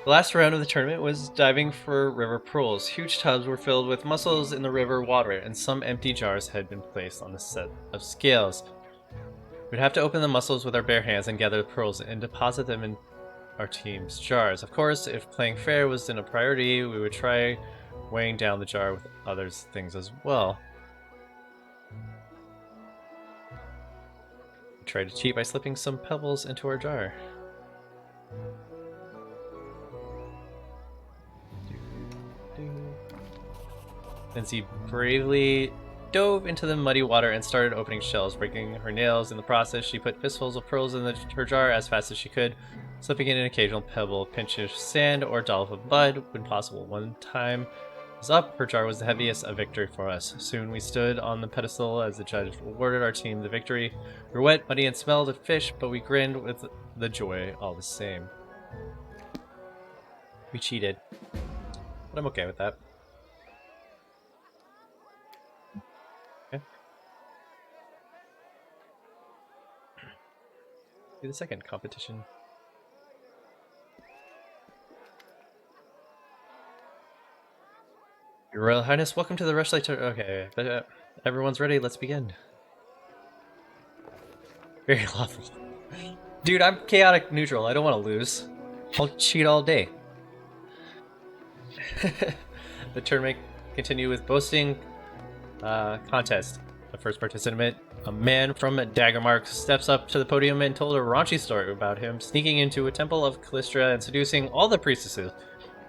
The last round of the tournament was diving for river pearls. Huge tubs were filled with mussels in the river water, and some empty jars had been placed on the set of scales. We'd have to open the mussels with our bare hands and gather the pearls and deposit them in our team's jars. Of course, if playing fair wasn't a priority, we would try weighing down the jar with other things as well. Try to cheat by slipping some pebbles into our jar. Lindsay bravely dove into the muddy water and started opening shells, breaking her nails. In the process, she put fistfuls of pearls in her jar as fast as she could, slipping in an occasional pebble, pinch of sand, or dollop of mud when possible. One time was up, her jar was the heaviest, a victory for us. Soon we stood on the pedestal as the judge awarded our team the victory. We were wet, muddy, and smelled of fish, but we grinned with the joy all the same. We cheated, but I'm okay with that. Okay. Do the second competition. Your Royal Highness, welcome to the Rushlight Tour. Okay, everyone's ready. Let's begin. Very lawful. Dude, I'm chaotic neutral. I don't want to lose. I'll cheat all day. The tournament continue with boasting contest. The first participant, a man from Daggermark, steps up to the podium and told a raunchy story about him sneaking into a temple of Callistra and seducing all the priestesses,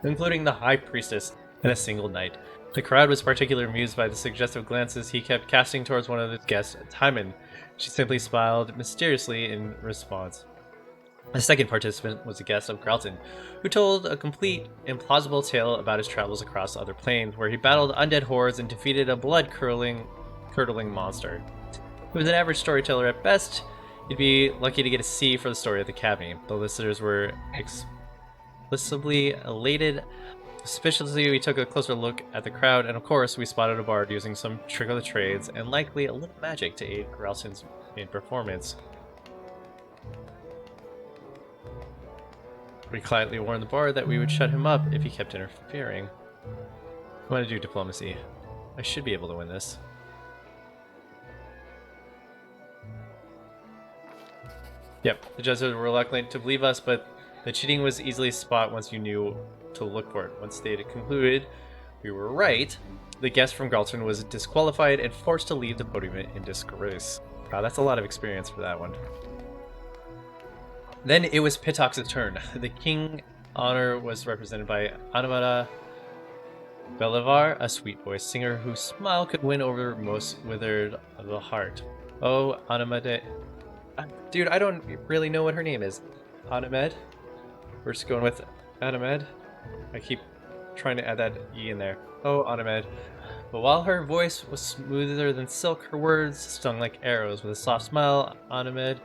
including the High Priestess, in a single night. The crowd was particularly amused by the suggestive glances he kept casting towards one of his guests, Timon. She simply smiled mysteriously in response. The second participant was a guest of Gralton, who told a complete, implausible tale about his travels across other planes, where he battled undead hordes and defeated a blood-curdling monster. He was an average storyteller at best. You'd be lucky to get a C for the story of the Academy. The listeners were explicitly elated. Suspiciously, we took a closer look at the crowd, and of course, we spotted a bard using some trick of the trades and likely a little magic to aid Gralton's main performance. We quietly warned the bard that we would shut him up if he kept interfering. I want to do diplomacy. I should be able to win this. Yep, the judges were reluctant to believe us, but the cheating was easily spot once you knew to look for it. Once they had concluded we were right, the guest from Gralton was disqualified and forced to leave the podium in disgrace. Wow, that's a lot of experience for that one. Then it was Pitox's turn. The king honor was represented by Anamata Belivar, a sweet-voiced singer whose smile could win over most withered of the heart. Oh, Anamata... Dude, I don't really know what her name is. Anamed? We're just going with Anamed. I keep trying to add that E in there. Oh, Anamed. But while her voice was smoother than silk, her words stung like arrows. With a soft smile, Anamed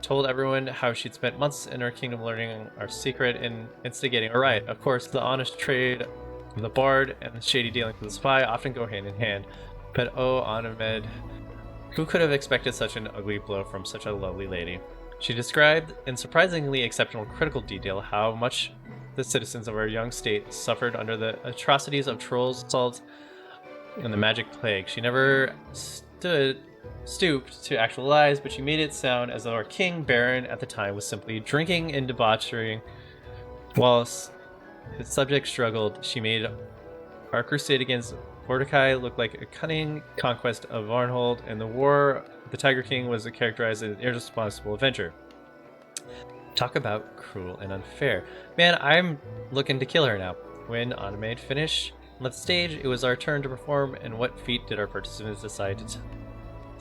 told everyone how she'd spent months in her kingdom learning our secret and instigating a riot. Of course, the honest trade of the bard and the shady dealings of the spy often go hand in hand. But oh, Anamed, who could have expected such an ugly blow from such a lovely lady? She described in surprisingly exceptional critical detail how much the citizens of our young state suffered under the atrocities of trolls, assaults, and the magic plague. She never stooped to actual lies, but she made it sound as though our king, Baron, at the time was simply drinking and debauchery. Whilst his subjects struggled, she made our crusade against Mordecai looked like a cunning conquest of Varnhold, and the war with the Tiger King was characterized as an irresponsible adventure. Talk about cruel and unfair. Man, I'm looking to kill her now. When Anamed finished on the stage, it was our turn to perform, and what feat did our participants decide to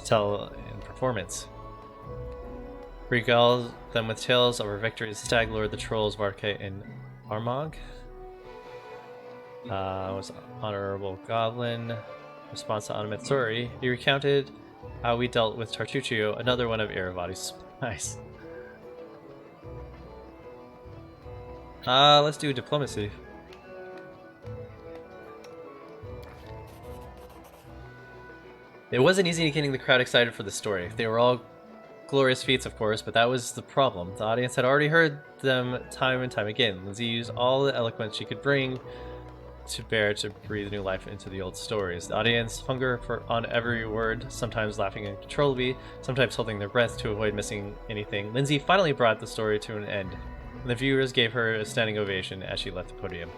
tell in performance? Regaled them with tales of our victories, Stag Lord, the Trolls, Varka, and Armagh. Was Honorable Goblin. Response to Anamed's story, he recounted how we dealt with Tartuccio, another one of Iravati's spies. Let's do diplomacy. It wasn't easy getting the crowd excited for the story. They were all glorious feats, of course, but that was the problem. The audience had already heard them time and time again. Lindsay used all the eloquence she could bring to bear to breathe new life into the old stories. The audience hunger on every word, sometimes laughing uncontrollably, sometimes holding their breath to avoid missing anything. Lindsay finally brought the story to an end, and the viewers gave her a standing ovation as she left the podium.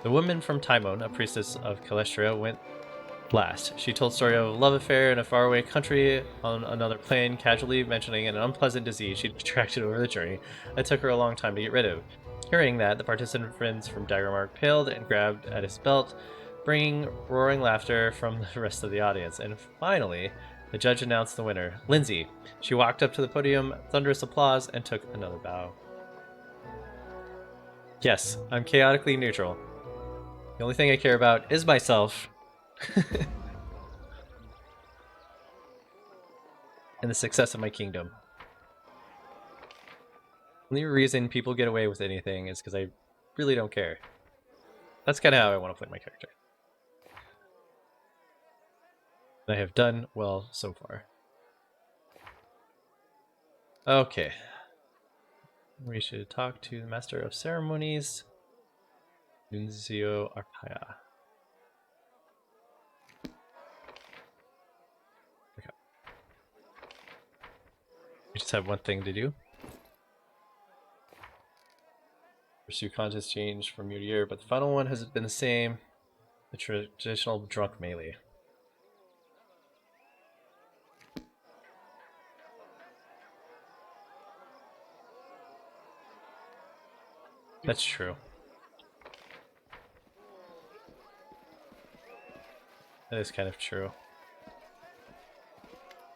The woman from Timon, a priestess of Calistria, went Last, she told story of a love affair in a faraway country on another plane, casually mentioning an unpleasant disease she'd contracted over the journey that took her a long time to get rid of. Hearing that, the participants from Daggermark paled and grabbed at his belt, bringing roaring laughter from the rest of the audience. And finally, the judge announced the winner, Lindsay. She walked up to the podium, thunderous applause, and took another bow. Yes, I'm chaotically neutral. The only thing I care about is myself. And the success of my kingdom. The only reason people get away with anything is because I really don't care. That's kind of how I want to play my character. And I have done well so far. Okay. We should talk to the Master of Ceremonies, Nunzio Arpaia. Okay. We just have one thing to do. Pursue contest change from year to year, but the final one has been the same. The traditional drunk melee. That's true. That is kind of true.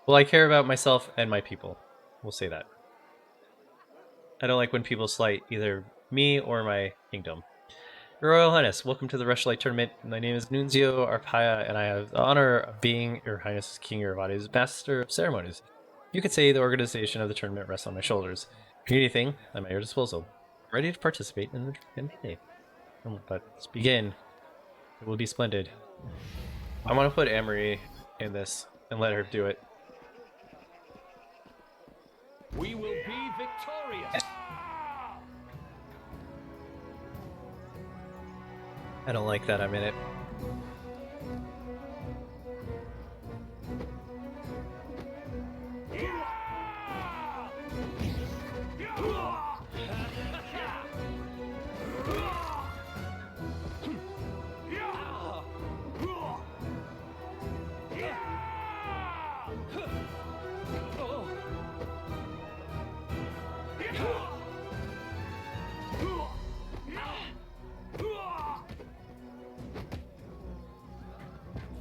Well, I care about myself and my people. We'll say that. I don't like when people slight either me or my kingdom. Your Royal Highness, welcome to the Rushlight Tournament. My name is Nunzio Arpaia, and I have the honor of being Your Highness King Irvadi's Master of Ceremonies. You could say the organization of the tournament rests on my shoulders. If you need anything, I'm at your disposal. Ready to participate in the campaign. But let's begin. It will be splendid. I want to put Amory in this and let her do it. We will be victorious. I don't like that I'm in it.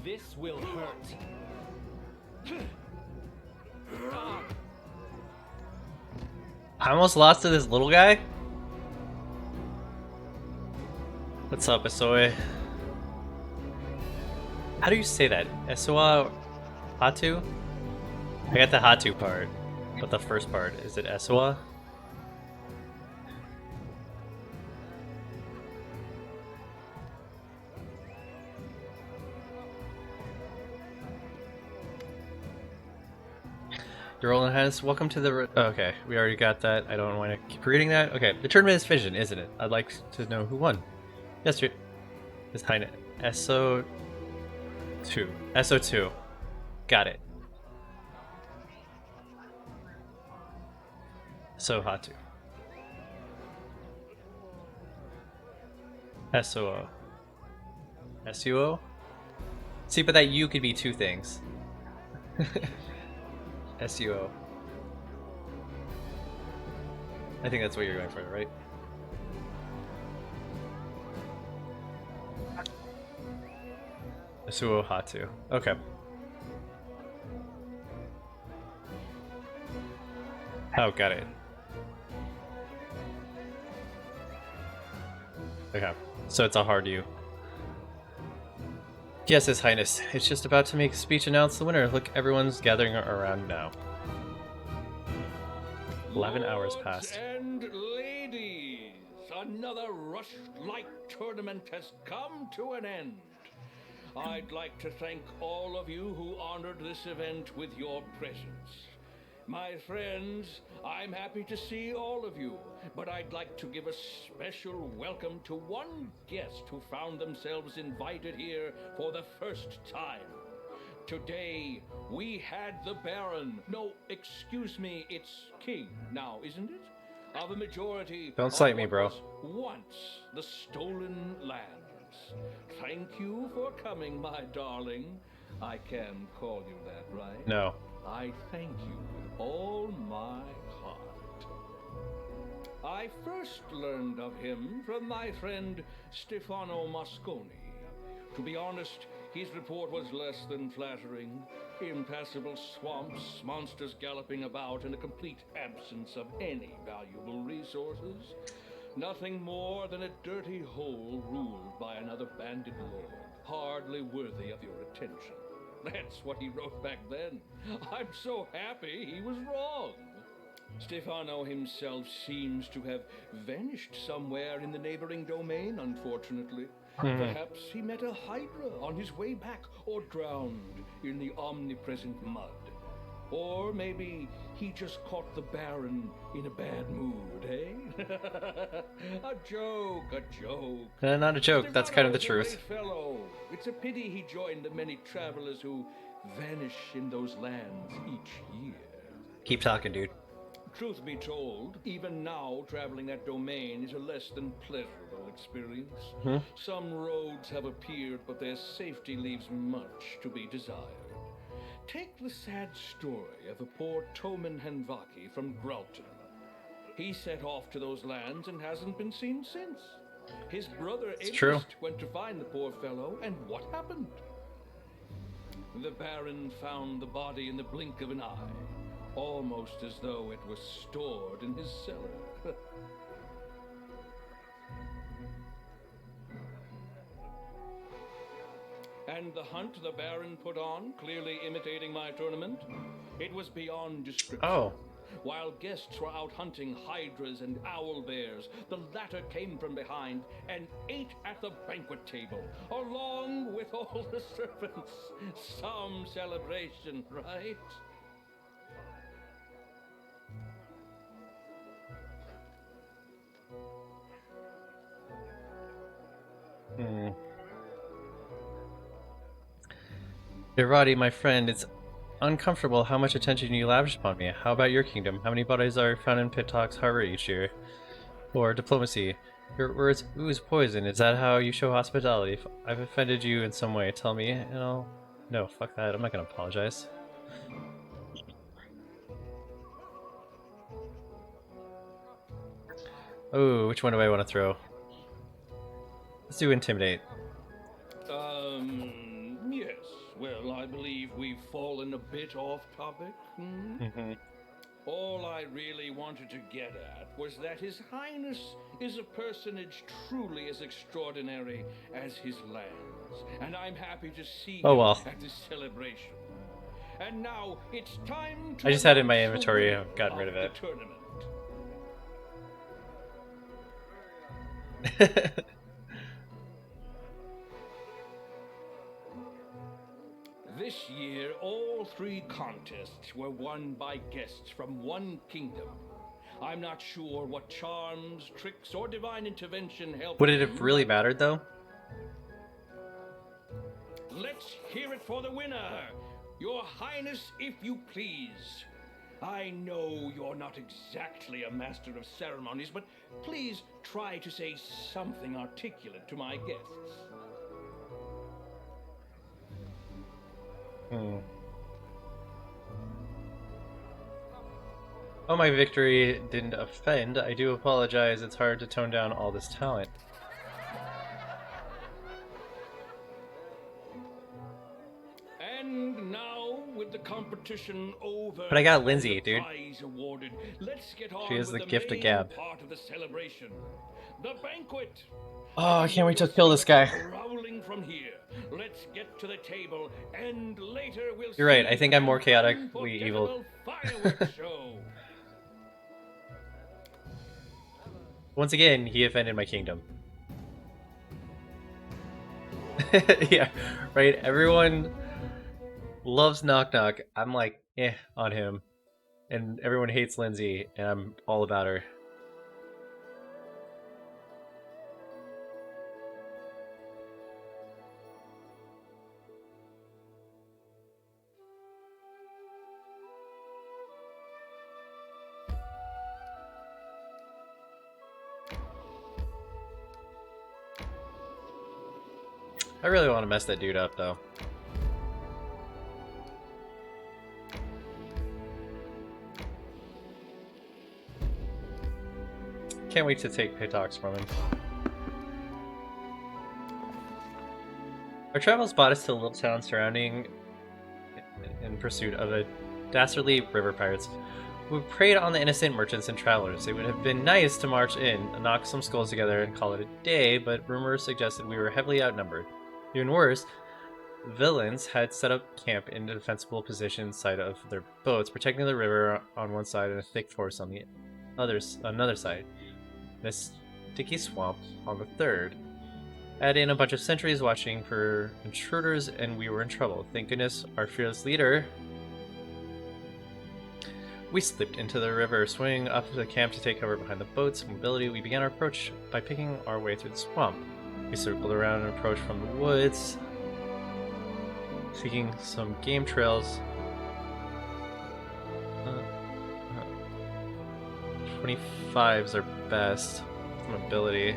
This will hurt. I almost lost to this little guy. What's up, Asoy? How do you say that? Esoa Hatu? I got the Hatu part, but the first part, is it Esoa? Your Royal Highness, welcome to the... okay, we already got that. I don't want to keep reading that. Okay, the tournament is fission, isn't it? I'd like to know who won. Yes, His Highness. SO2. SO2. Got it. So Hatu. SOO. SUO? See, but that U could be two things. SUO. I think that's what you're going for, right? SUO Hatu. Okay. Oh, got it. Okay. So it's a hard U. Yes, His Highness. It's just about to make a speech announce the winner. Look, everyone's gathering around now. 11 hours Lords passed. and ladies, another Rushlight tournament has come to an end. I'd like to thank all of you who honored this event with your presence. My friends, I'm happy to see all of you, but I'd like to give a special welcome to one guest who found themselves invited here for the first time. Today, we had the Baron. No, excuse me, it's King now, isn't it? of a majority Don't of slight me, what bro. was once the stolen lands. Thank you for coming, my darling. I can call you that, right? No. I thank you with all my heart. I first learned of him from my friend Stefano Mosconi. To be honest, his report was less than flattering. Impassable swamps, monsters galloping about, and a complete absence of any valuable resources. Nothing more than a dirty hole ruled by another bandit lord, hardly worthy of your attention. That's what he wrote back then. I'm so happy he was wrong. Stefano himself seems to have vanished somewhere in the neighboring domain, unfortunately. Perhaps he met a hydra on his way back, or drowned in the omnipresent mud. Or maybe he just caught the Baron in a bad mood, eh? A joke, a joke. Not a joke, that's kind of the Stefano is a truth. great fellow. It's a pity he joined the many travelers who vanish in those lands each year. Keep talking, dude. Truth be told, even now traveling that domain is a less than pleasurable experience. Some roads have appeared, but their safety leaves much to be desired. Take the sad story of a poor Toman Hanvaki from Gralton. He set off to those lands and hasn't been seen since. His brother true. Aelist went to find the poor fellow, and what happened? The Baron found the body in the blink of an eye, almost as though it was stored in his cellar. And the hunt the Baron put on, clearly imitating my tournament, it was beyond description. Oh. While guests were out hunting hydras and owl bears, the latter came from behind and ate at the banquet table, along with all the servants. Some celebration, right? Irati, my friend, it's uncomfortable how much attention you lavish upon me. How about your kingdom? How many bodies are found in Pittock's harbor each year? Or diplomacy? Your words ooze poison. Is that how you show hospitality? If I've offended you in some way, tell me and I'll... No, fuck that. I'm not gonna apologize. Oh, which one do I want to throw? Let's do Intimidate. Yes. Well, I believe we've fallen a bit off topic. All I really wanted to get at was that His Highness is a personage truly as extraordinary as his lands, and I'm happy to see Oh, him well. at this celebration. And now it's time to I just had it in my announce the inventory. winner I've gotten rid of it. the tournament. This year, all three contests were won by guests from one kingdom. I'm not sure what charms, tricks, or divine intervention helped Would it them, have really but mattered, though? let's hear it for the winner! Your Highness, if you please. I know you're not exactly a master of ceremonies, but please try to say something articulate to my guests. Oh, my victory didn't offend. I do apologize. It's hard to tone down all this talent. And now, with the competition over, But I got and Lindsay, the dude. prize awarded, let's get on She has with the gift of main gab. part of the celebration, the banquet. Oh, I can't wait to Your kill this guy. spirits Growling from here. Let's get to the table, and later we'll. You're right, see I think I'm more an chaotically evil. unforgettable fireworks show. Once again, he offended my kingdom. Yeah, right? Everyone loves Knock Knock. I'm like, on him. And everyone hates Lindsay, and I'm all about her. I really want to mess that dude up, though. Can't wait to take Pitox from him. Our travels brought us to a little town surrounding in pursuit of the dastardly river pirates who preyed on the innocent merchants and travelers. It would have been nice to march in, knock some skulls together, and call it a day, but rumors suggested we were heavily outnumbered. Even worse, villains had set up camp in a defensible position inside of their boats, protecting the river on one side and a thick forest on the another side. This sticky swamp on the third. Add in a bunch of sentries watching for intruders, and we were in trouble. Thank goodness our fearless leader. We slipped into the river, swimming up to the camp to take cover behind the boat's mobility. We began our approach by picking our way through the swamp. We circled around and approached from the woods, seeking some game trails. 25's our best mobility.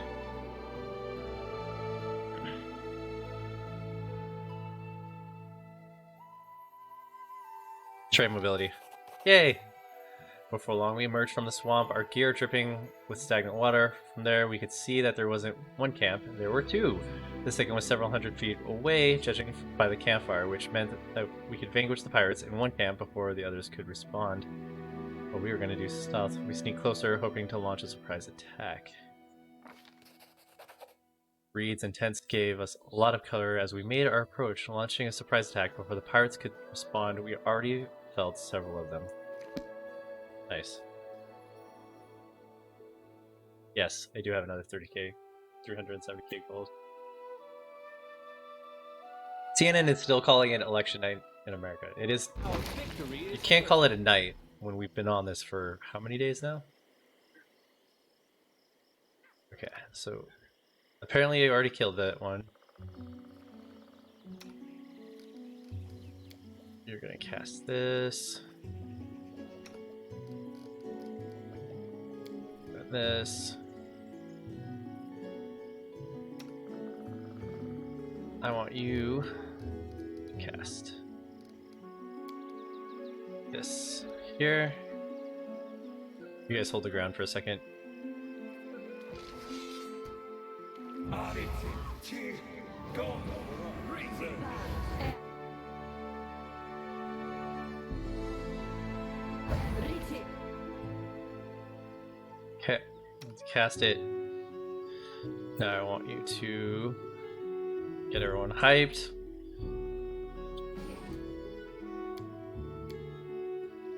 Try mobility. Yay! Before long, we emerged from the swamp, our gear dripping with stagnant water. From there, we could see that there wasn't one camp, there were two. The second was several hundred feet away, judging by the campfire, which meant that we could vanquish the pirates in one camp before the others could respond. But we were going to do stealth. We sneaked closer, hoping to launch a surprise attack. Reeds and tents gave us a lot of cover as we made our approach, launching a surprise attack before the pirates could respond. We already felt several of them. Nice. Yes, I do have another 30k, 370k gold. CNN is still calling it election night in America. It is. You can't call it a night when we've been on this for how many days now? Okay, so apparently you already killed that one. You're gonna cast this. And this. I want you to cast this here. You guys hold the ground for a second. Okay, let's cast it. Now I want you to get everyone hyped.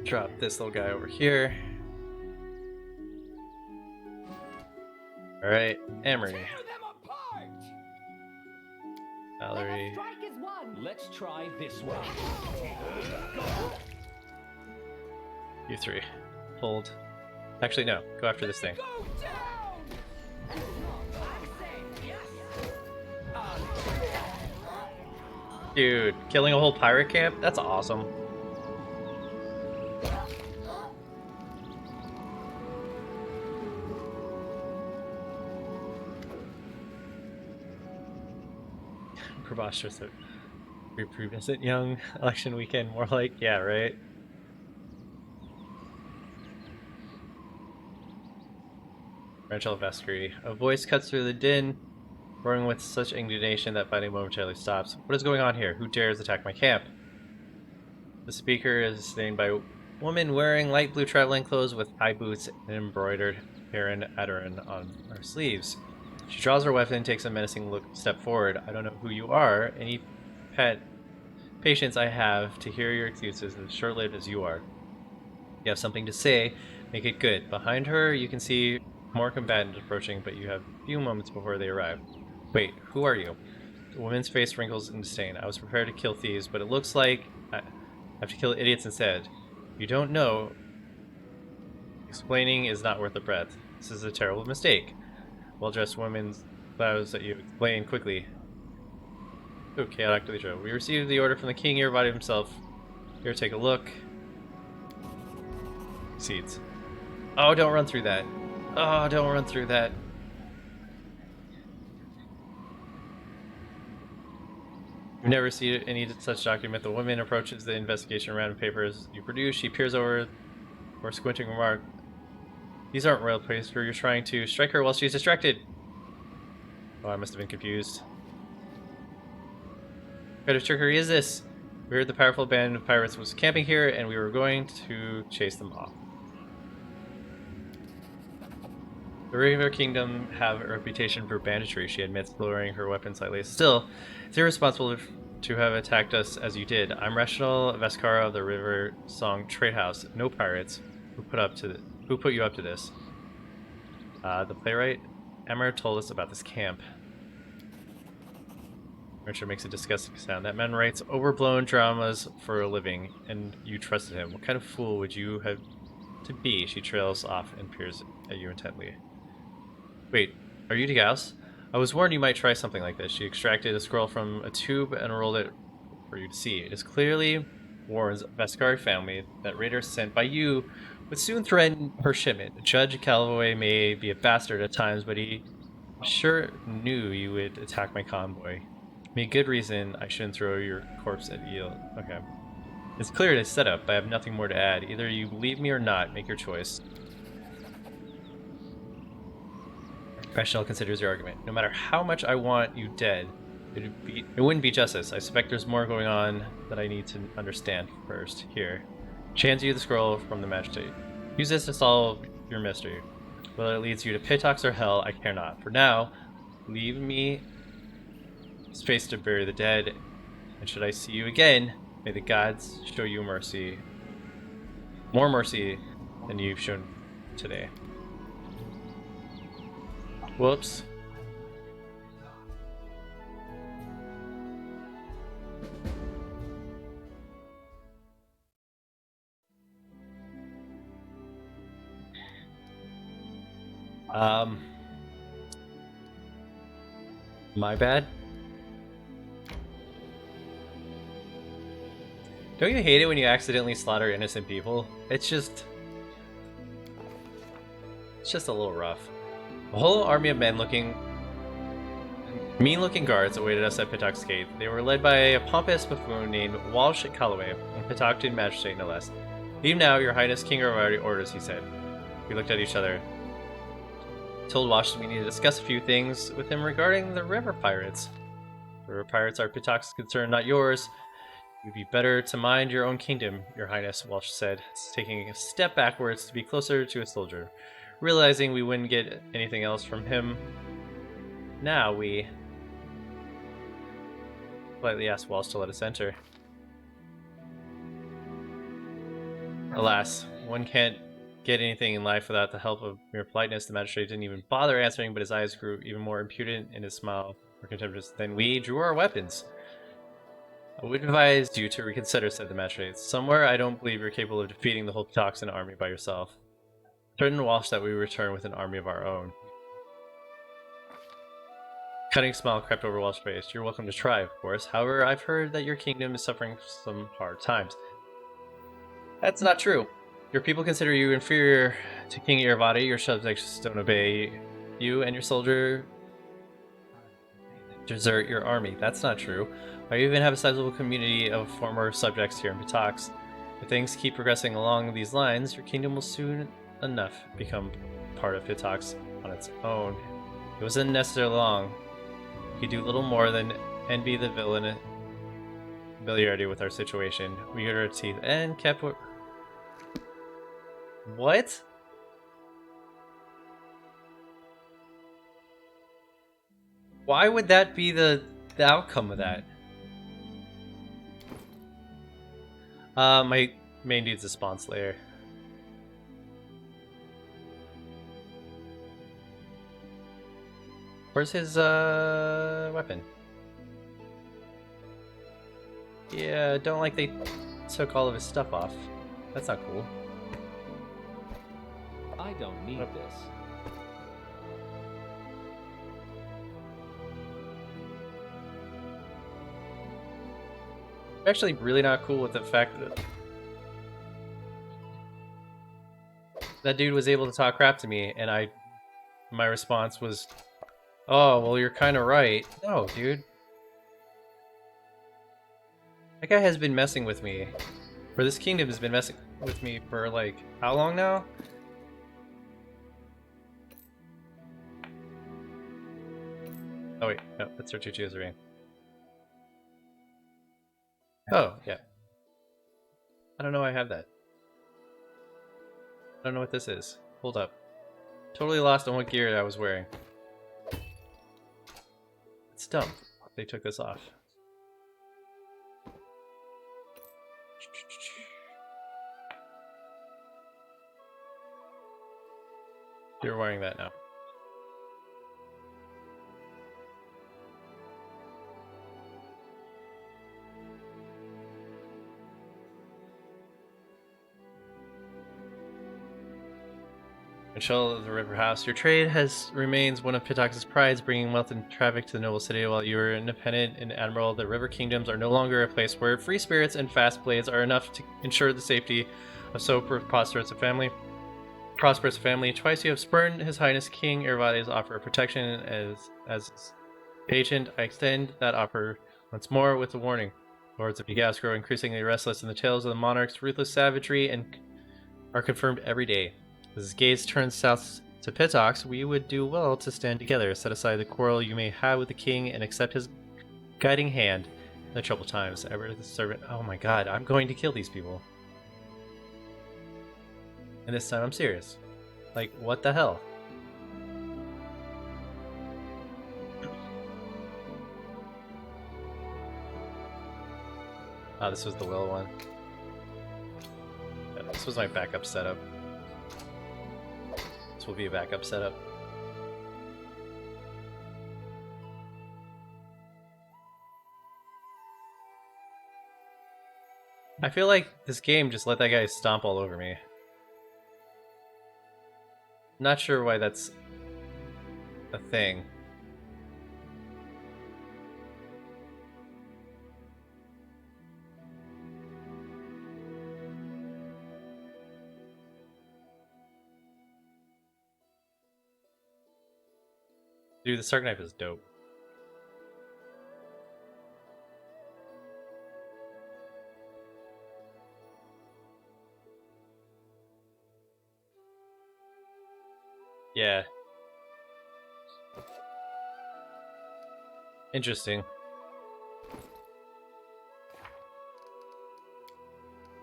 Drop this little guy over here. Alright, Amory. Valerie. Strike is one. Let's try this one. You three. Hold. Actually, no. Go after this thing. Dude, killing a whole pirate camp? That's awesome. Preposterous. Prepubescent young election weekend. More like, yeah, right? Rancho Vestry. A voice cuts through the din, roaring with such indignation that fighting momentarily stops. What is going on here? Who dares attack my camp? The speaker is named by a woman wearing light blue traveling clothes with high boots and embroidered Heron Adarin on her sleeves. She draws her weapon and takes a menacing step forward. I don't know who you are. Any patience I have to hear your excuses is as short-lived as you are. You have something to say, make it good. Behind her, you can see more combatants approaching, but you have a few moments before they arrive. Wait, who are you? The woman's face wrinkles in disdain. I was prepared to kill thieves, but it looks like I have to kill idiots instead. You don't know. Explaining is not worth a breath. This is a terrible mistake. Well-dressed woman vows that you explain quickly. Ooh, chaotic Delisha. We received the order from the king. He invited himself. Here, take a look. Seeds. Oh, don't run through that. Oh, don't run through that. You've never seen any such document. The woman approaches the investigation round of papers you produce. She peers over for squinting remark. These aren't real papers. You're trying to strike her while she's distracted. Oh, I must have been confused. What kind of trickery is this? We heard the powerful band of pirates was camping here, and we were going to chase them off. The River Kingdom have a reputation for banditry, she admits, lowering her weapon slightly. Still, it's irresponsible to have attacked us as you did. I'm Rational Vescara of the River Song Trade House. No pirates. Who put you up to this? The playwright Emmer told us about this camp. Richard makes a disgusting sound. That man writes overblown dramas for a living, and you trusted him. What kind of fool would you have to be? She trails off and peers at you intently. Wait, are you Gauss? I was warned you might try something like this. She extracted a scroll from a tube and rolled it for you to see. It is clearly warns Vescari family that raiders sent by you would soon threaten her shipment. Judge Calloway may be a bastard at times, but he sure knew you would attack my convoy. Made good reason I shouldn't throw your corpse at eel. Okay. It's clear it is set up, but I have nothing more to add. Either you believe me or not, make your choice. Rational considers your argument. No matter how much I want you dead, it wouldn't be justice. I suspect there's more going on that I need to understand first. Here. She hands you the scroll from the magistrate. Use this to solve your mystery. Whether it leads you to Pitox or hell, I care not. For now, leave me space to bury the dead, and should I see you again, may the gods show you mercy. More mercy than you've shown today. Whoops. My bad. Don't you hate it when you accidentally slaughter innocent people? It's just a little rough. A whole army of mean-looking guards awaited us at Pitox's gate. They were led by a pompous buffoon named Walsh Calloway, and Pitoctan magistrate no less. Leave now, your highness, king of our orders, he said. We looked at each other. Told Walsh we need to discuss a few things with him regarding the river pirates. The river pirates are Pitox's concern, not yours. You'd be better to mind your own kingdom, your highness, Walsh said, taking a step backwards to be closer to a soldier. Realizing we wouldn't get anything else from him, now we politely asked Walsh to let us enter. Alas, one can't get anything in life without the help of mere politeness. The magistrate didn't even bother answering, but his eyes grew even more impudent and his smile more contemptuous. Then we drew our weapons. I would advise you to reconsider, said the magistrate. Somewhere I don't believe you're capable of defeating the whole Pitoxan army by yourself. Threatened Walsh that we return with an army of our own. Cutting smile crept over Walsh's face. You're welcome to try, of course. However, I've heard that your kingdom is suffering some hard times. That's not true. Your people consider you inferior to King Iravati. Your subjects don't obey you, and your soldier desert your army. That's not true. I even have a sizable community of former subjects here in Pitox. If things keep progressing along these lines, your kingdom will soon enough become part of Pitox on its own. It wasn't necessarily long. You could do little more than envy the familiarity with our situation. We gritted our teeth and kept what? Why would that be the outcome of that? My main dude's a spawn slayer. Where's his weapon? Yeah, don't like they took all of his stuff off. That's not cool. I don't need this. I'm actually really not cool with the fact that that dude was able to talk crap to me, and my response was, "Oh, well, you're kind of right." No, dude. That guy has been messing with me. Or this kingdom has been messing with me for like, how long now? Oh wait, no, that's our 223. Oh, yeah. I don't know why I have that. I don't know what this is. Hold up. Totally lost on what gear I was wearing. It's dumb. They took this off. You're wearing that now. Michelle of the River House, your trade remains one of Pitox's prides, bringing wealth and traffic to the noble city. While you are independent and admiral, the River Kingdoms are no longer a place where free spirits and fast blades are enough to ensure the safety of so prosperous a family. Twice you have spurned His Highness King Ervades' offer of protection. As his agent, I extend that offer once more with a warning. Lords of Degas grow increasingly restless, and the tales of the monarch's ruthless savagery are confirmed every day. As his gaze turns south to Pitox, we would do well to stand together, set aside the quarrel you may have with the king, and accept his guiding hand in the troubled times. Ever the servant. Oh my god, I'm going to kill these people. And this time I'm serious. Like, what the hell? Oh, this was the Will one. Yeah, this was my backup setup. This will be a backup setup. I feel like this game just let that guy stomp all over me. Not sure why that's a thing. Dude, the Stark Knife is dope. Yeah. Interesting.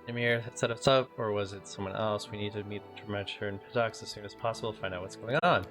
Emir had set us up, or was it someone else? We need to meet Tremencher and Pitox as soon as possible, find out what's going on.